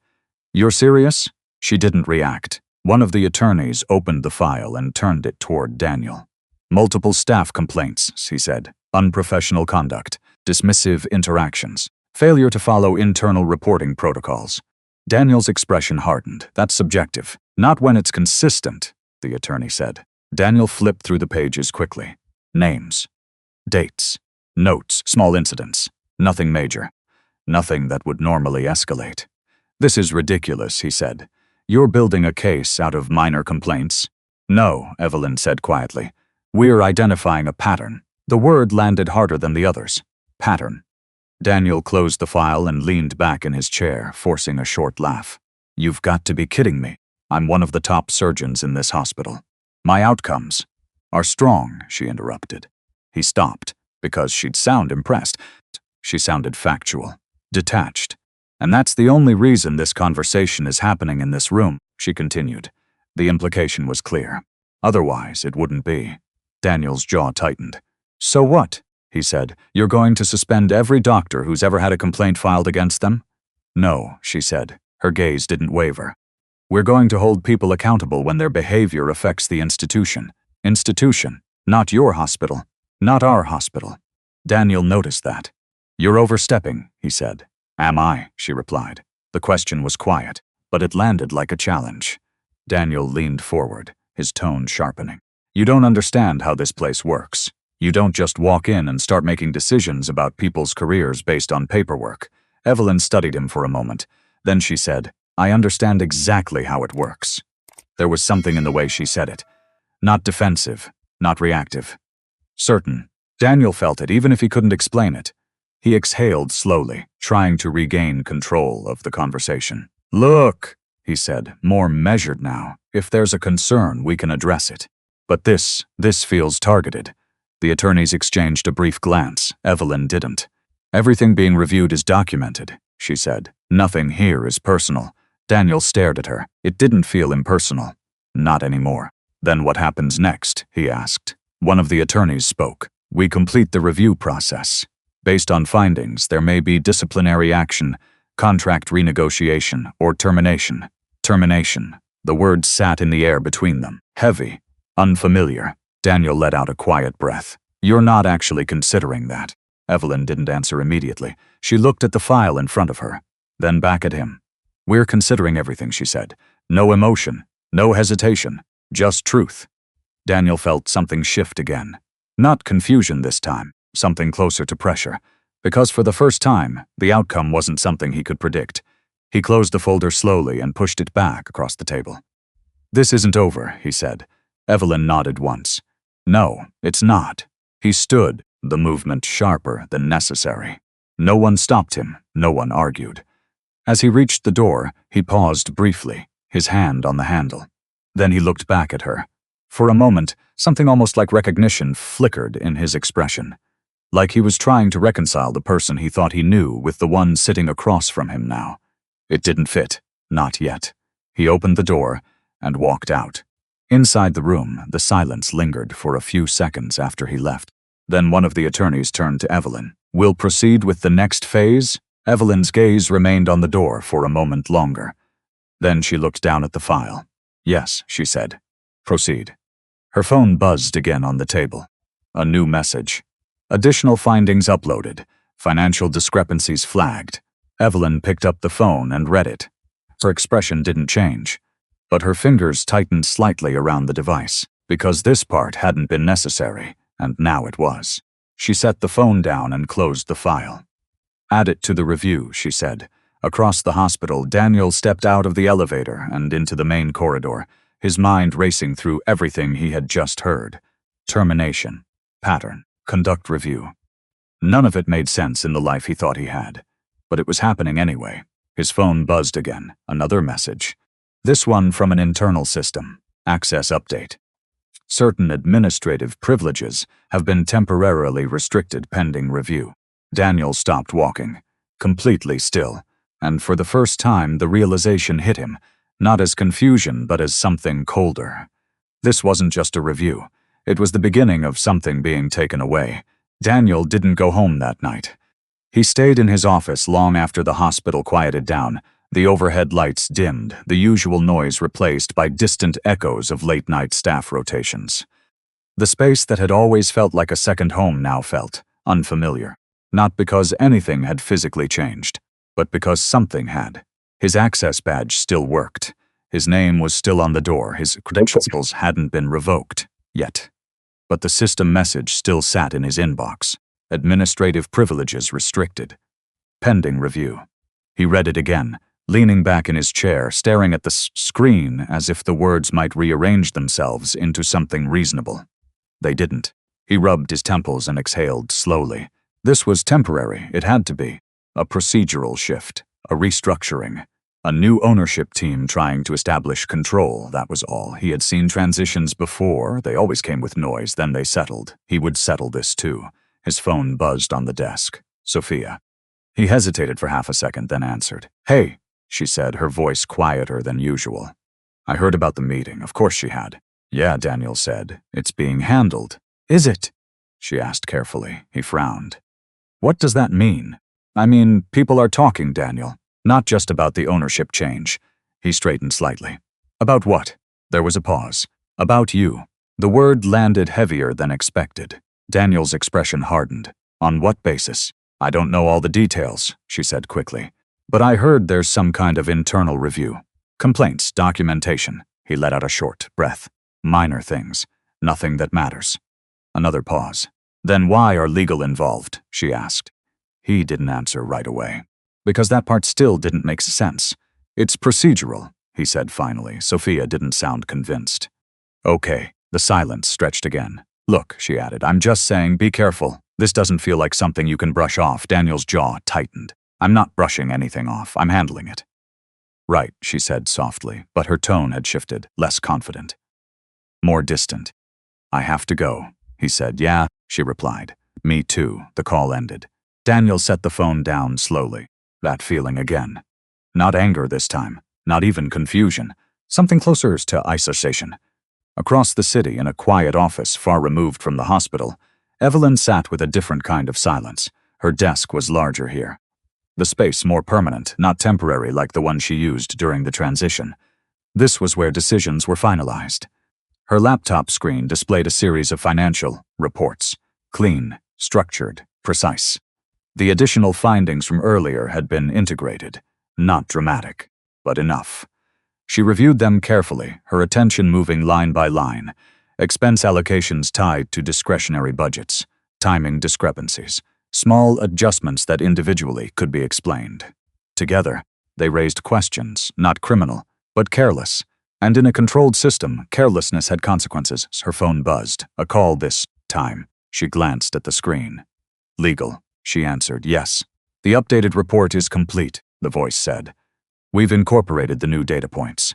You're serious? She didn't react. One of the attorneys opened the file and turned it toward Daniel. Multiple staff complaints, he said. Unprofessional conduct. Dismissive interactions, failure to follow internal reporting protocols. Daniel's expression hardened. That's subjective. Not when it's consistent, the attorney said. Daniel flipped through the pages quickly. Names, dates, notes, small incidents. Nothing major. Nothing that would normally escalate. This is ridiculous, he said. You're building a case out of minor complaints? No, Evelyn said quietly. We're identifying a pattern. The word landed harder than the others. Pattern. Daniel closed the file and leaned back in his chair, forcing a short laugh. You've got to be kidding me. I'm one of the top surgeons in this hospital. My outcomes are strong, she interrupted. He stopped, because she'd sound impressed. She sounded factual, detached. And that's the only reason this conversation is happening in this room, she continued. The implication was clear. Otherwise, it wouldn't be. Daniel's jaw tightened. So what? He said. You're going to suspend every doctor who's ever had a complaint filed against them? No, she said. Her gaze didn't waver. We're going to hold people accountable when their behavior affects the institution. Institution, not your hospital, not our hospital. Daniel noticed that. You're overstepping, he said. Am I? She replied. The question was quiet, but it landed like a challenge. Daniel leaned forward, his tone sharpening. You don't understand how this place works. You don't just walk in and start making decisions about people's careers based on paperwork. Evelyn studied him for a moment. Then she said, I understand exactly how it works. There was something in the way she said it. Not defensive, not reactive. Certain. Daniel felt it, even if he couldn't explain it. He exhaled slowly, trying to regain control of the conversation. Look, he said, more measured now. If there's a concern, we can address it. But this feels targeted. The attorneys exchanged a brief glance. Evelyn didn't. Everything being reviewed is documented, she said. Nothing here is personal. Daniel stared at her. It didn't feel impersonal. Not anymore. Then what happens next? He asked. One of the attorneys spoke. We complete the review process. Based on findings, there may be disciplinary action, contract renegotiation, or termination. Termination. The words sat in the air between them. Heavy. Unfamiliar. Daniel let out a quiet breath. You're not actually considering that. Evelyn didn't answer immediately. She looked at the file in front of her, then back at him. We're considering everything, she said. No emotion, no hesitation, just truth. Daniel felt something shift again. Not confusion this time, something closer to pressure. Because for the first time, the outcome wasn't something he could predict. He closed the folder slowly and pushed it back across the table. This isn't over, he said. Evelyn nodded once. No, it's not. He stood, the movement sharper than necessary. No one stopped him, no one argued. As he reached the door, he paused briefly, his hand on the handle. Then he looked back at her. For a moment, something almost like recognition flickered in his expression. Like he was trying to reconcile the person he thought he knew with the one sitting across from him now. It didn't fit, not yet. He opened the door and walked out. Inside the room, the silence lingered for a few seconds after he left. Then one of the attorneys turned to Evelyn. We'll proceed with the next phase? Evelyn's gaze remained on the door for a moment longer. Then she looked down at the file. Yes, she said. Proceed. Her phone buzzed again on the table. A new message. Additional findings uploaded. Financial discrepancies flagged. Evelyn picked up the phone and read it. Her expression didn't change, but her fingers tightened slightly around the device, because this part hadn't been necessary, and now it was. She set the phone down and closed the file. Add it to the review, she said. Across the hospital, Daniel stepped out of the elevator and into the main corridor, his mind racing through everything he had just heard. Termination, pattern, conduct review. None of it made sense in the life he thought he had. But it was happening anyway. His phone buzzed again, another message. This one from an internal system. Access update. Certain administrative privileges have been temporarily restricted pending review. Daniel stopped walking, completely still, and for the first time the realization hit him, not as confusion but as something colder. This wasn't just a review. It was the beginning of something being taken away. Daniel didn't go home that night. He stayed in his office long after the hospital quieted down. The overhead lights dimmed, the usual noise replaced by distant echoes of late-night staff rotations. The space that had always felt like a second home now felt unfamiliar. Not because anything had physically changed, but because something had. His access badge still worked. His name was still on the door. His credentials hadn't been revoked yet. But the system message still sat in his inbox. Administrative privileges restricted. Pending review. He read it again, leaning back in his chair, staring at the screen as if the words might rearrange themselves into something reasonable. They didn't. He rubbed his temples and exhaled slowly. This was temporary, it had to be. A procedural shift, a restructuring, A new ownership team trying to establish control, that was all. He had seen transitions before. They always came with noise, then they settled. He would settle this too. His phone buzzed on the desk. Sophia. He hesitated for half a second, then answered. "Hey," she said, her voice quieter than usual. "I heard about the meeting. Of course she had." "Yeah," Daniel said. "It's being handled." "Is it?" she asked carefully. He frowned. "What does that mean?" "I mean, people are talking, Daniel. Not just about the ownership change." He straightened slightly. "About what?" There was a pause. "About you." The word landed heavier than expected. Daniel's expression hardened. "On what basis?" "I don't know all the details," she said quickly. "But I heard there's some kind of internal review. Complaints, documentation." He let out a short breath. "Minor things. Nothing that matters." Another pause. "Then why are legal involved?" she asked. He didn't answer right away. Because that part still didn't make sense. "It's procedural," he said finally. Sophia didn't sound convinced. "Okay." The silence stretched again. "Look," she added, "I'm just saying, be careful. This doesn't feel like something you can brush off." Daniel's jaw tightened. "I'm not brushing anything off. I'm handling it." "Right," she said softly, but her tone had shifted, less confident. More distant. "I have to go," he said. "Yeah," she replied. "Me too." The call ended. Daniel set the phone down slowly. That feeling again. Not anger this time, not even confusion. Something closer to isolation. Across the city, in a quiet office far removed from the hospital, Evelyn sat with a different kind of silence. Her desk was larger here. The space more permanent, not temporary like the one she used during the transition. This was where decisions were finalized. Her laptop screen displayed a series of financial reports. Clean, structured, precise. The additional findings from earlier had been integrated. Not dramatic, but enough. She reviewed them carefully, her attention moving line by line. Expense allocations tied to discretionary budgets. Timing discrepancies. Small adjustments that individually could be explained. Together, they raised questions, not criminal, but careless. And in a controlled system, carelessness had consequences. Her phone buzzed. A call this time. She glanced at the screen. "Legal," she answered. "Yes." "The updated report is complete," the voice said. "We've incorporated the new data points."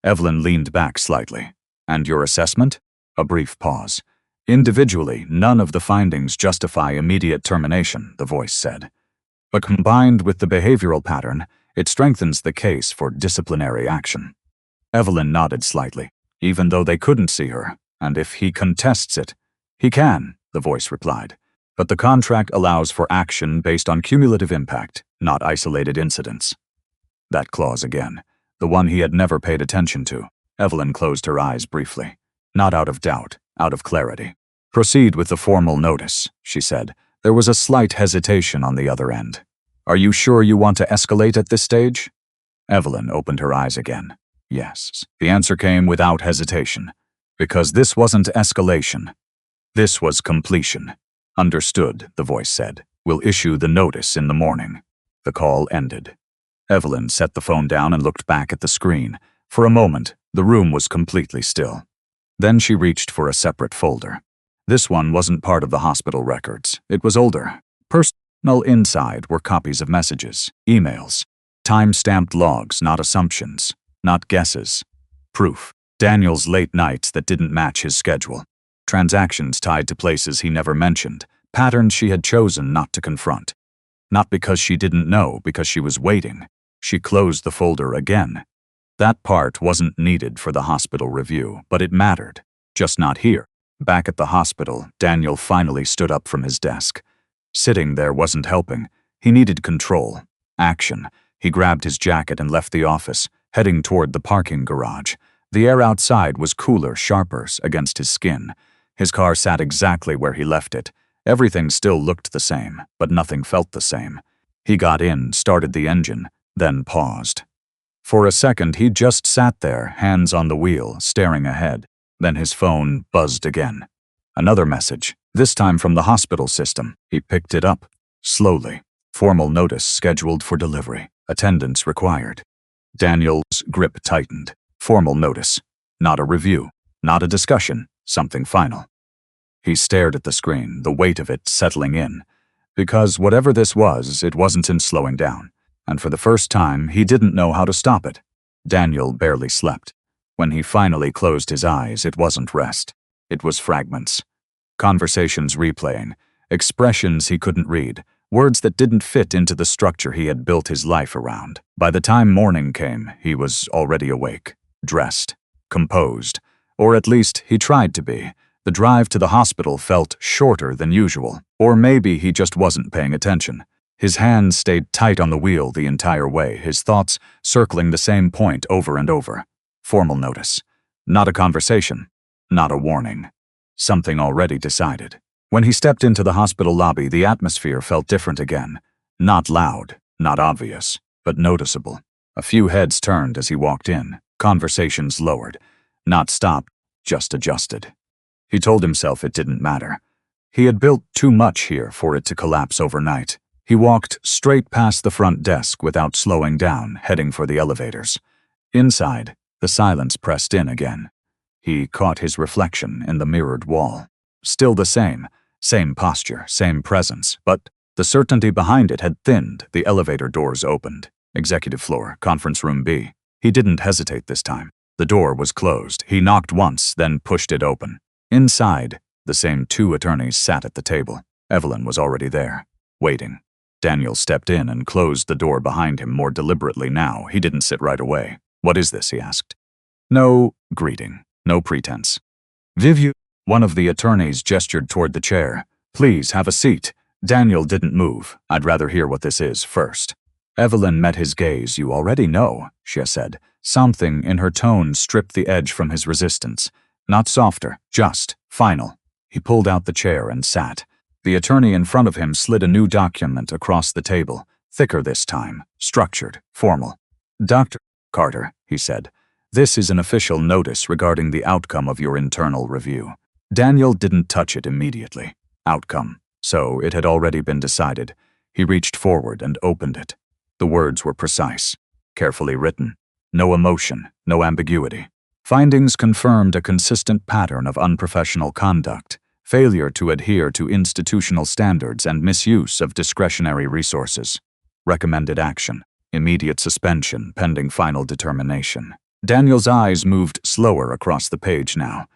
Evelyn leaned back slightly. "And your assessment?" A brief pause. "Individually, none of the findings justify immediate termination," the voice said. "But combined with the behavioral pattern, it strengthens the case for disciplinary action." Evelyn nodded slightly, even though they couldn't see her. "And if he contests it?" "He can," the voice replied. "But the contract allows for action based on cumulative impact, not isolated incidents." That clause again, the one he had never paid attention to. Evelyn closed her eyes briefly. Not out of doubt, out of clarity. "Proceed with the formal notice," she said. There was a slight hesitation on the other end. "Are you sure you want to escalate at this stage?" Evelyn opened her eyes again. Yes. The answer came without hesitation. "Because this wasn't escalation. This was completion." "Understood," the voice said. "We'll issue the notice in the morning." The call ended. Evelyn set the phone down and looked back at the screen. For a moment, the room was completely still. Then she reached for a separate folder. This one wasn't part of the hospital records. It was older. Personal inside were copies of messages, emails, time-stamped logs, not assumptions, not guesses. Proof. Daniel's late nights that didn't match his schedule. Transactions tied to places he never mentioned, patterns she had chosen not to confront. Not because she didn't know, because she was waiting. She closed the folder again. That part wasn't needed for the hospital review, but it mattered. Just not here. Back at the hospital, Daniel finally stood up from his desk. Sitting there wasn't helping. He needed control. Action. He grabbed his jacket and left the office, heading toward the parking garage. The air outside was cooler, sharper against his skin. His car sat exactly where he left it. Everything still looked the same, but nothing felt the same. He got in, started the engine, then paused. For a second, he just sat there, hands on the wheel, staring ahead. Then his phone buzzed again. Another message, this time from the hospital system. He picked it up, slowly. Formal notice scheduled for delivery. Attendance required. Daniel's grip tightened. Formal notice. Not a review. Not a discussion. Something final. He stared at the screen, the weight of it settling in. Because whatever this was, it wasn't him slowing down. and for the first time, he didn't know how to stop it. Daniel barely slept. When he finally closed his eyes, it wasn't rest. It was fragments. Conversations replaying, expressions he couldn't read, words that didn't fit into the structure he had built his life around. By the time morning came, he was already awake, dressed, composed, or at least he tried to be. The drive to the hospital felt shorter than usual, or maybe he just wasn't paying attention. His hands stayed tight on the wheel the entire way, his thoughts circling the same point over and over. Formal notice. Not a conversation. Not a warning. Something already decided. When he stepped into the hospital lobby, the atmosphere felt different again. Not loud, not obvious, but noticeable. A few heads turned as he walked in. Conversations lowered. Not stopped, just adjusted. He told himself it didn't matter. He had built too much here for it to collapse overnight. He walked straight past the front desk without slowing down, heading for the elevators. Inside, the silence pressed in again. He caught his reflection in the mirrored wall. Still the same posture, same presence, but the certainty behind it had thinned. The elevator doors opened. Executive floor, conference room B. He didn't hesitate this time. The door was closed. He knocked once, then pushed it open. Inside, the same two attorneys sat at the table. Evelyn was already there, waiting. Daniel stepped in and closed the door behind him more deliberately now. He didn't sit right away. "What is this?" he asked. No greeting, no pretense. "Vivian," one of the attorneys gestured toward the chair. "Please have a seat." Daniel didn't move. "I'd rather hear what this is first." Evelyn met his gaze. "You already know," she said. Something in her tone stripped the edge from his resistance. Not softer, just final. He pulled out the chair and sat. The attorney in front of him slid a new document across the table, thicker this time, structured, formal. "Dr. Carter," he said, "this is an official notice regarding the outcome of your internal review." Daniel didn't touch it immediately. Outcome. So it had already been decided. He reached forward and opened it. The words were precise, carefully written. No emotion, no ambiguity. Findings confirmed a consistent pattern of unprofessional conduct, failure to adhere to institutional standards, and misuse of discretionary resources. Recommended action: immediate suspension pending final determination. Daniel's eyes moved slower across the page now.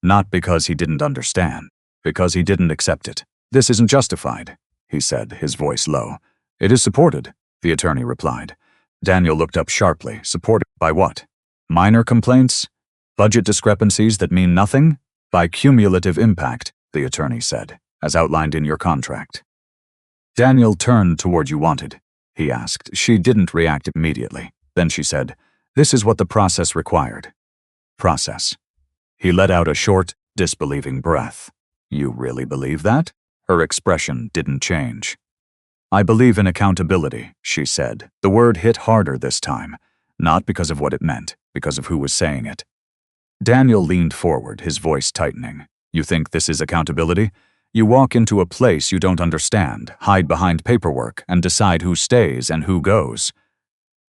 Not because he didn't understand, because he didn't accept it. "This isn't justified," he said, his voice low. "It is supported," the attorney replied. Daniel looked up sharply. "Supported by what? Minor complaints? Budget discrepancies that mean nothing?" "By cumulative impact," the attorney said, "as outlined in your contract." Daniel turned toward "You wanted?" he asked. She didn't react immediately. Then she said, "This is what the process required." Process. He let out a short, disbelieving breath. "You really believe that?" Her expression didn't change. "I believe in accountability," she said. The word hit harder this time, not because of what it meant, because of who was saying it. Daniel leaned forward, his voice tightening. "You think this is accountability? You walk into a place you don't understand, hide behind paperwork, and decide who stays and who goes."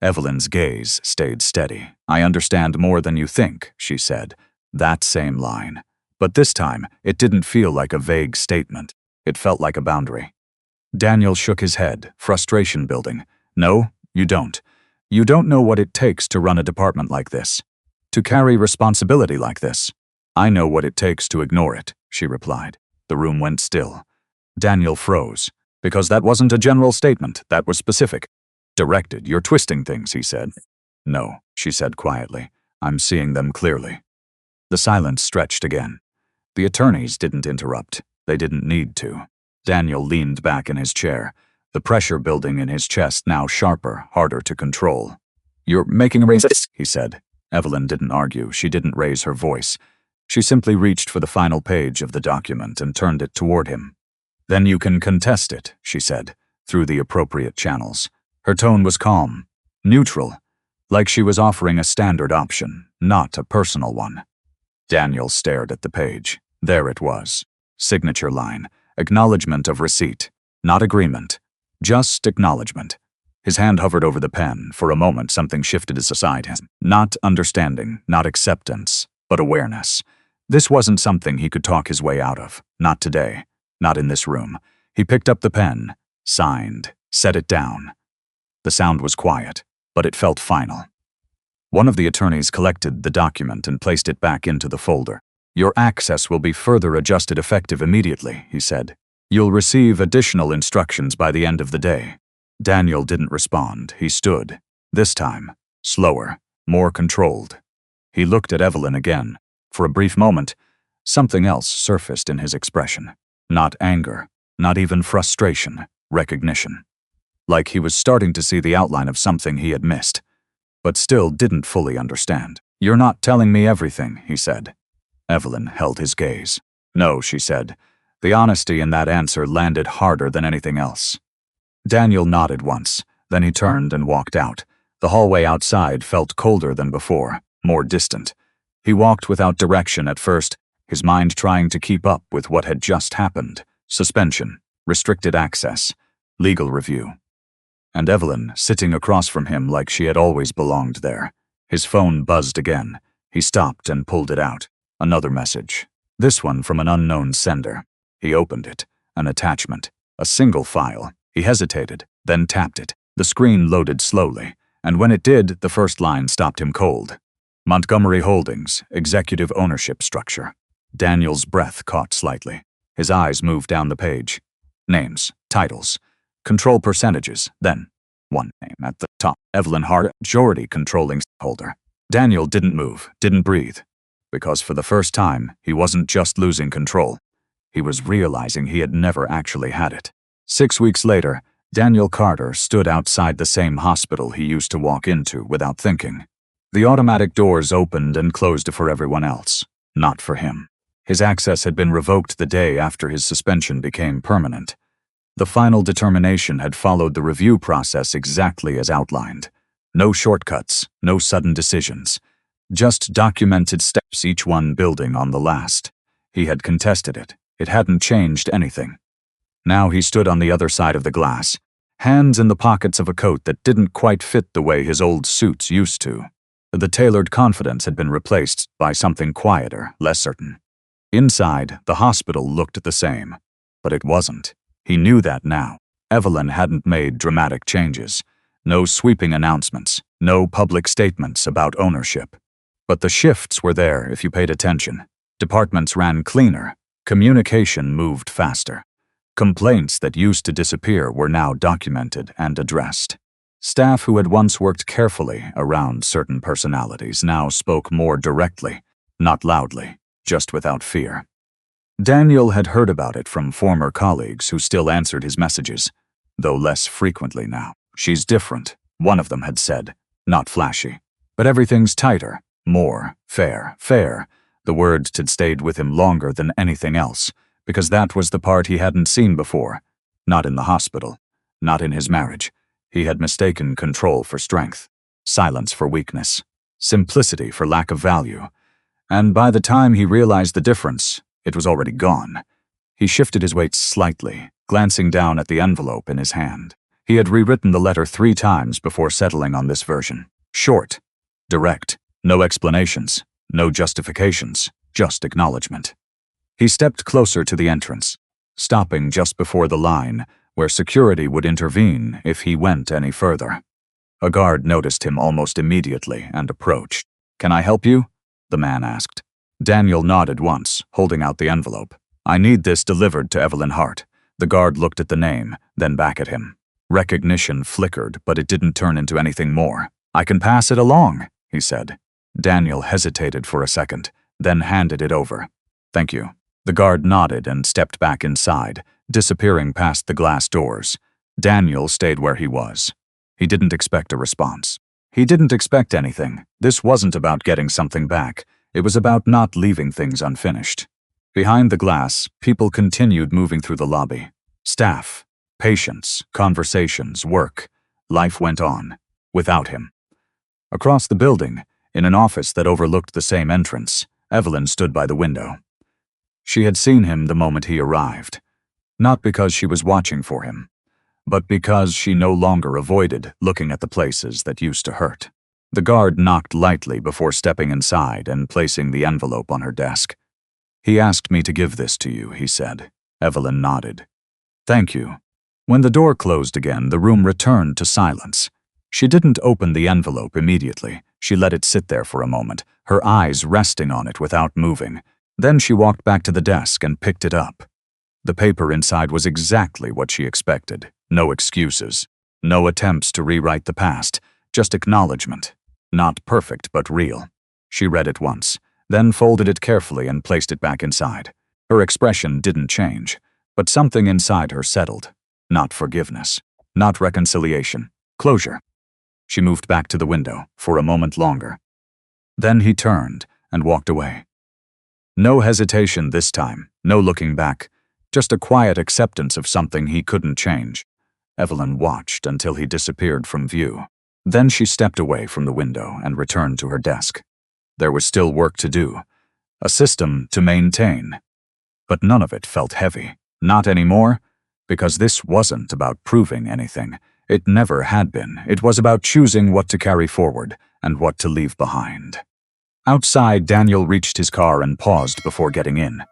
Evelyn's gaze stayed steady. "I understand more than you think," she said. That same line. But this time, it didn't feel like a vague statement. It felt like a boundary. Daniel shook his head, frustration building. "No, you don't. You don't know what it takes to run a department like this. To carry responsibility like this." "I know what it takes to ignore it," she replied. The room went still. Daniel froze. "Because that wasn't a general statement, that was specific. Directed. You're twisting things," he said. "No," she said quietly. "I'm seeing them clearly." The silence stretched again. The attorneys didn't interrupt. They didn't need to. Daniel leaned back in his chair, the pressure building in his chest now sharper, harder to control. "You're making a race," he said. Evelyn didn't argue. She didn't raise her voice. She simply reached for the final page of the document and turned it toward him. "Then you can contest it," she said, through the appropriate channels. Her tone was calm, neutral, like she was offering a standard option, not a personal one. Daniel stared at the page. There it was. Signature line. Acknowledgement of receipt. Not agreement. Just acknowledgement. His hand hovered over the pen. For a moment, something shifted aside him. Not understanding, not acceptance, but awareness. This wasn't something he could talk his way out of. Not today. Not in this room. He picked up the pen, signed, set it down. The sound was quiet, but it felt final. One of the attorneys collected the document and placed it back into the folder. "Your access will be further adjusted effective immediately," he said. "You'll receive additional instructions by the end of the day." Daniel didn't respond. He stood. This time, slower, more controlled. He looked at Evelyn again. For a brief moment, something else surfaced in his expression. Not anger, not even frustration, recognition. Like he was starting to see the outline of something he had missed, but still didn't fully understand. "You're not telling me everything," he said. Evelyn held his gaze. "No," she said. The honesty in that answer landed harder than anything else. Daniel nodded once, then he turned and walked out. The hallway outside felt colder than before, more distant. He walked without direction at first, his mind trying to keep up with what had just happened. Suspension, restricted access, legal review. And Evelyn sitting across from him like she had always belonged there. His phone buzzed again. He stopped and pulled it out. Another message. This one from an unknown sender. He opened it. An attachment. A single file. He hesitated, then tapped it. The screen loaded slowly, and when it did, the first line stopped him cold. Montgomery Holdings, executive ownership structure. Daniel's breath caught slightly. His eyes moved down the page. Names, titles, control percentages, then one name at the top. Evelyn Hart, majority controlling holder. Daniel didn't move, didn't breathe, because for the first time, he wasn't just losing control. He was realizing he had never actually had it. 6 weeks later, Daniel Carter stood outside the same hospital he used to walk into without thinking. The automatic doors opened and closed for everyone else, not for him. His access had been revoked the day after his suspension became permanent. The final determination had followed the review process exactly as outlined. No shortcuts, no sudden decisions. Just documented steps, each one building on the last. He had contested it. It hadn't changed anything. Now he stood on the other side of the glass, hands in the pockets of a coat that didn't quite fit the way his old suits used to. The tailored confidence had been replaced by something quieter, less certain. Inside, the hospital looked the same, but it wasn't. He knew that now. Evelyn hadn't made dramatic changes. No sweeping announcements, no public statements about ownership. But the shifts were there if you paid attention. Departments ran cleaner. Communication moved faster. Complaints that used to disappear were now documented and addressed. Staff who had once worked carefully around certain personalities now spoke more directly, not loudly, just without fear. Daniel had heard about it from former colleagues who still answered his messages, though less frequently now. "She's different," one of them had said, "not flashy. But everything's tighter, more, fair. The words had stayed with him longer than anything else, because that was the part he hadn't seen before. Not in the hospital, not in his marriage. He had mistaken control for strength, silence for weakness, simplicity for lack of value. And by the time he realized the difference, it was already gone. He shifted his weight slightly, glancing down at the envelope in his hand. He had rewritten the letter 3 times before settling on this version. Short, direct, no explanations, no justifications, just acknowledgement. He stepped closer to the entrance, stopping just before the line, where security would intervene if he went any further. A guard noticed him almost immediately and approached. "Can I help you?" the man asked. Daniel nodded once, holding out the envelope. "I need this delivered to Evelyn Hart." The guard looked at the name, then back at him. Recognition flickered, but it didn't turn into anything more. "I can pass it along," he said. Daniel hesitated for a second, then handed it over. "Thank you." The guard nodded and stepped back inside, disappearing past the glass doors. Daniel stayed where he was. He didn't expect a response. He didn't expect anything. This wasn't about getting something back. It was about not leaving things unfinished. Behind the glass, people continued moving through the lobby. Staff, patients, conversations, work. Life went on, without him. Across the building, in an office that overlooked the same entrance, Evelyn stood by the window. She had seen him the moment he arrived, not because she was watching for him, but because she no longer avoided looking at the places that used to hurt. The guard knocked lightly before stepping inside and placing the envelope on her desk. "He asked me to give this to you," he said. Evelyn nodded. "Thank you. When the door closed again, the room returned to silence. She didn't open the envelope immediately. She let it sit there for a moment, her eyes resting on it without moving. Then she walked back to the desk and picked it up. The paper inside was exactly what she expected. No excuses. No attempts to rewrite the past. Just acknowledgement. Not perfect, but real. She read it once, then folded it carefully and placed it back inside. Her expression didn't change, but something inside her settled. Not forgiveness. Not reconciliation. Closure. She moved back to the window for a moment longer. Then he turned and walked away. No hesitation this time, no looking back, just a quiet acceptance of something he couldn't change. Evelyn watched until he disappeared from view. Then she stepped away from the window and returned to her desk. There was still work to do, a system to maintain. But none of it felt heavy. Not anymore, because this wasn't about proving anything. It never had been. It was about choosing what to carry forward and what to leave behind. Outside, Daniel reached his car and paused before getting in.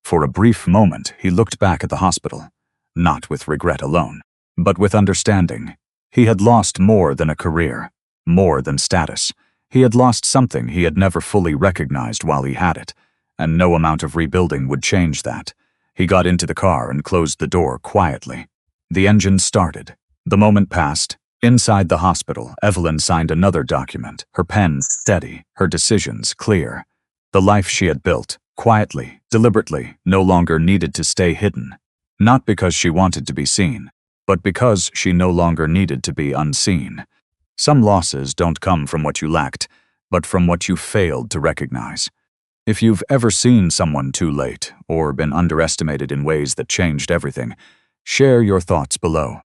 For a brief moment, he looked back at the hospital, not with regret alone, but with understanding. He had lost more than a career, more than status. He had lost something he had never fully recognized while he had it, and no amount of rebuilding would change that. He got into the car and closed the door quietly. The engine started. The moment passed. Inside the hospital, Evelyn signed another document, her pen steady, her decisions clear. The life she had built, quietly, deliberately, no longer needed to stay hidden. Not because she wanted to be seen, but because she no longer needed to be unseen. Some losses don't come from what you lacked, but from what you failed to recognize. If you've ever seen someone too late, or been underestimated in ways that changed everything, share your thoughts below.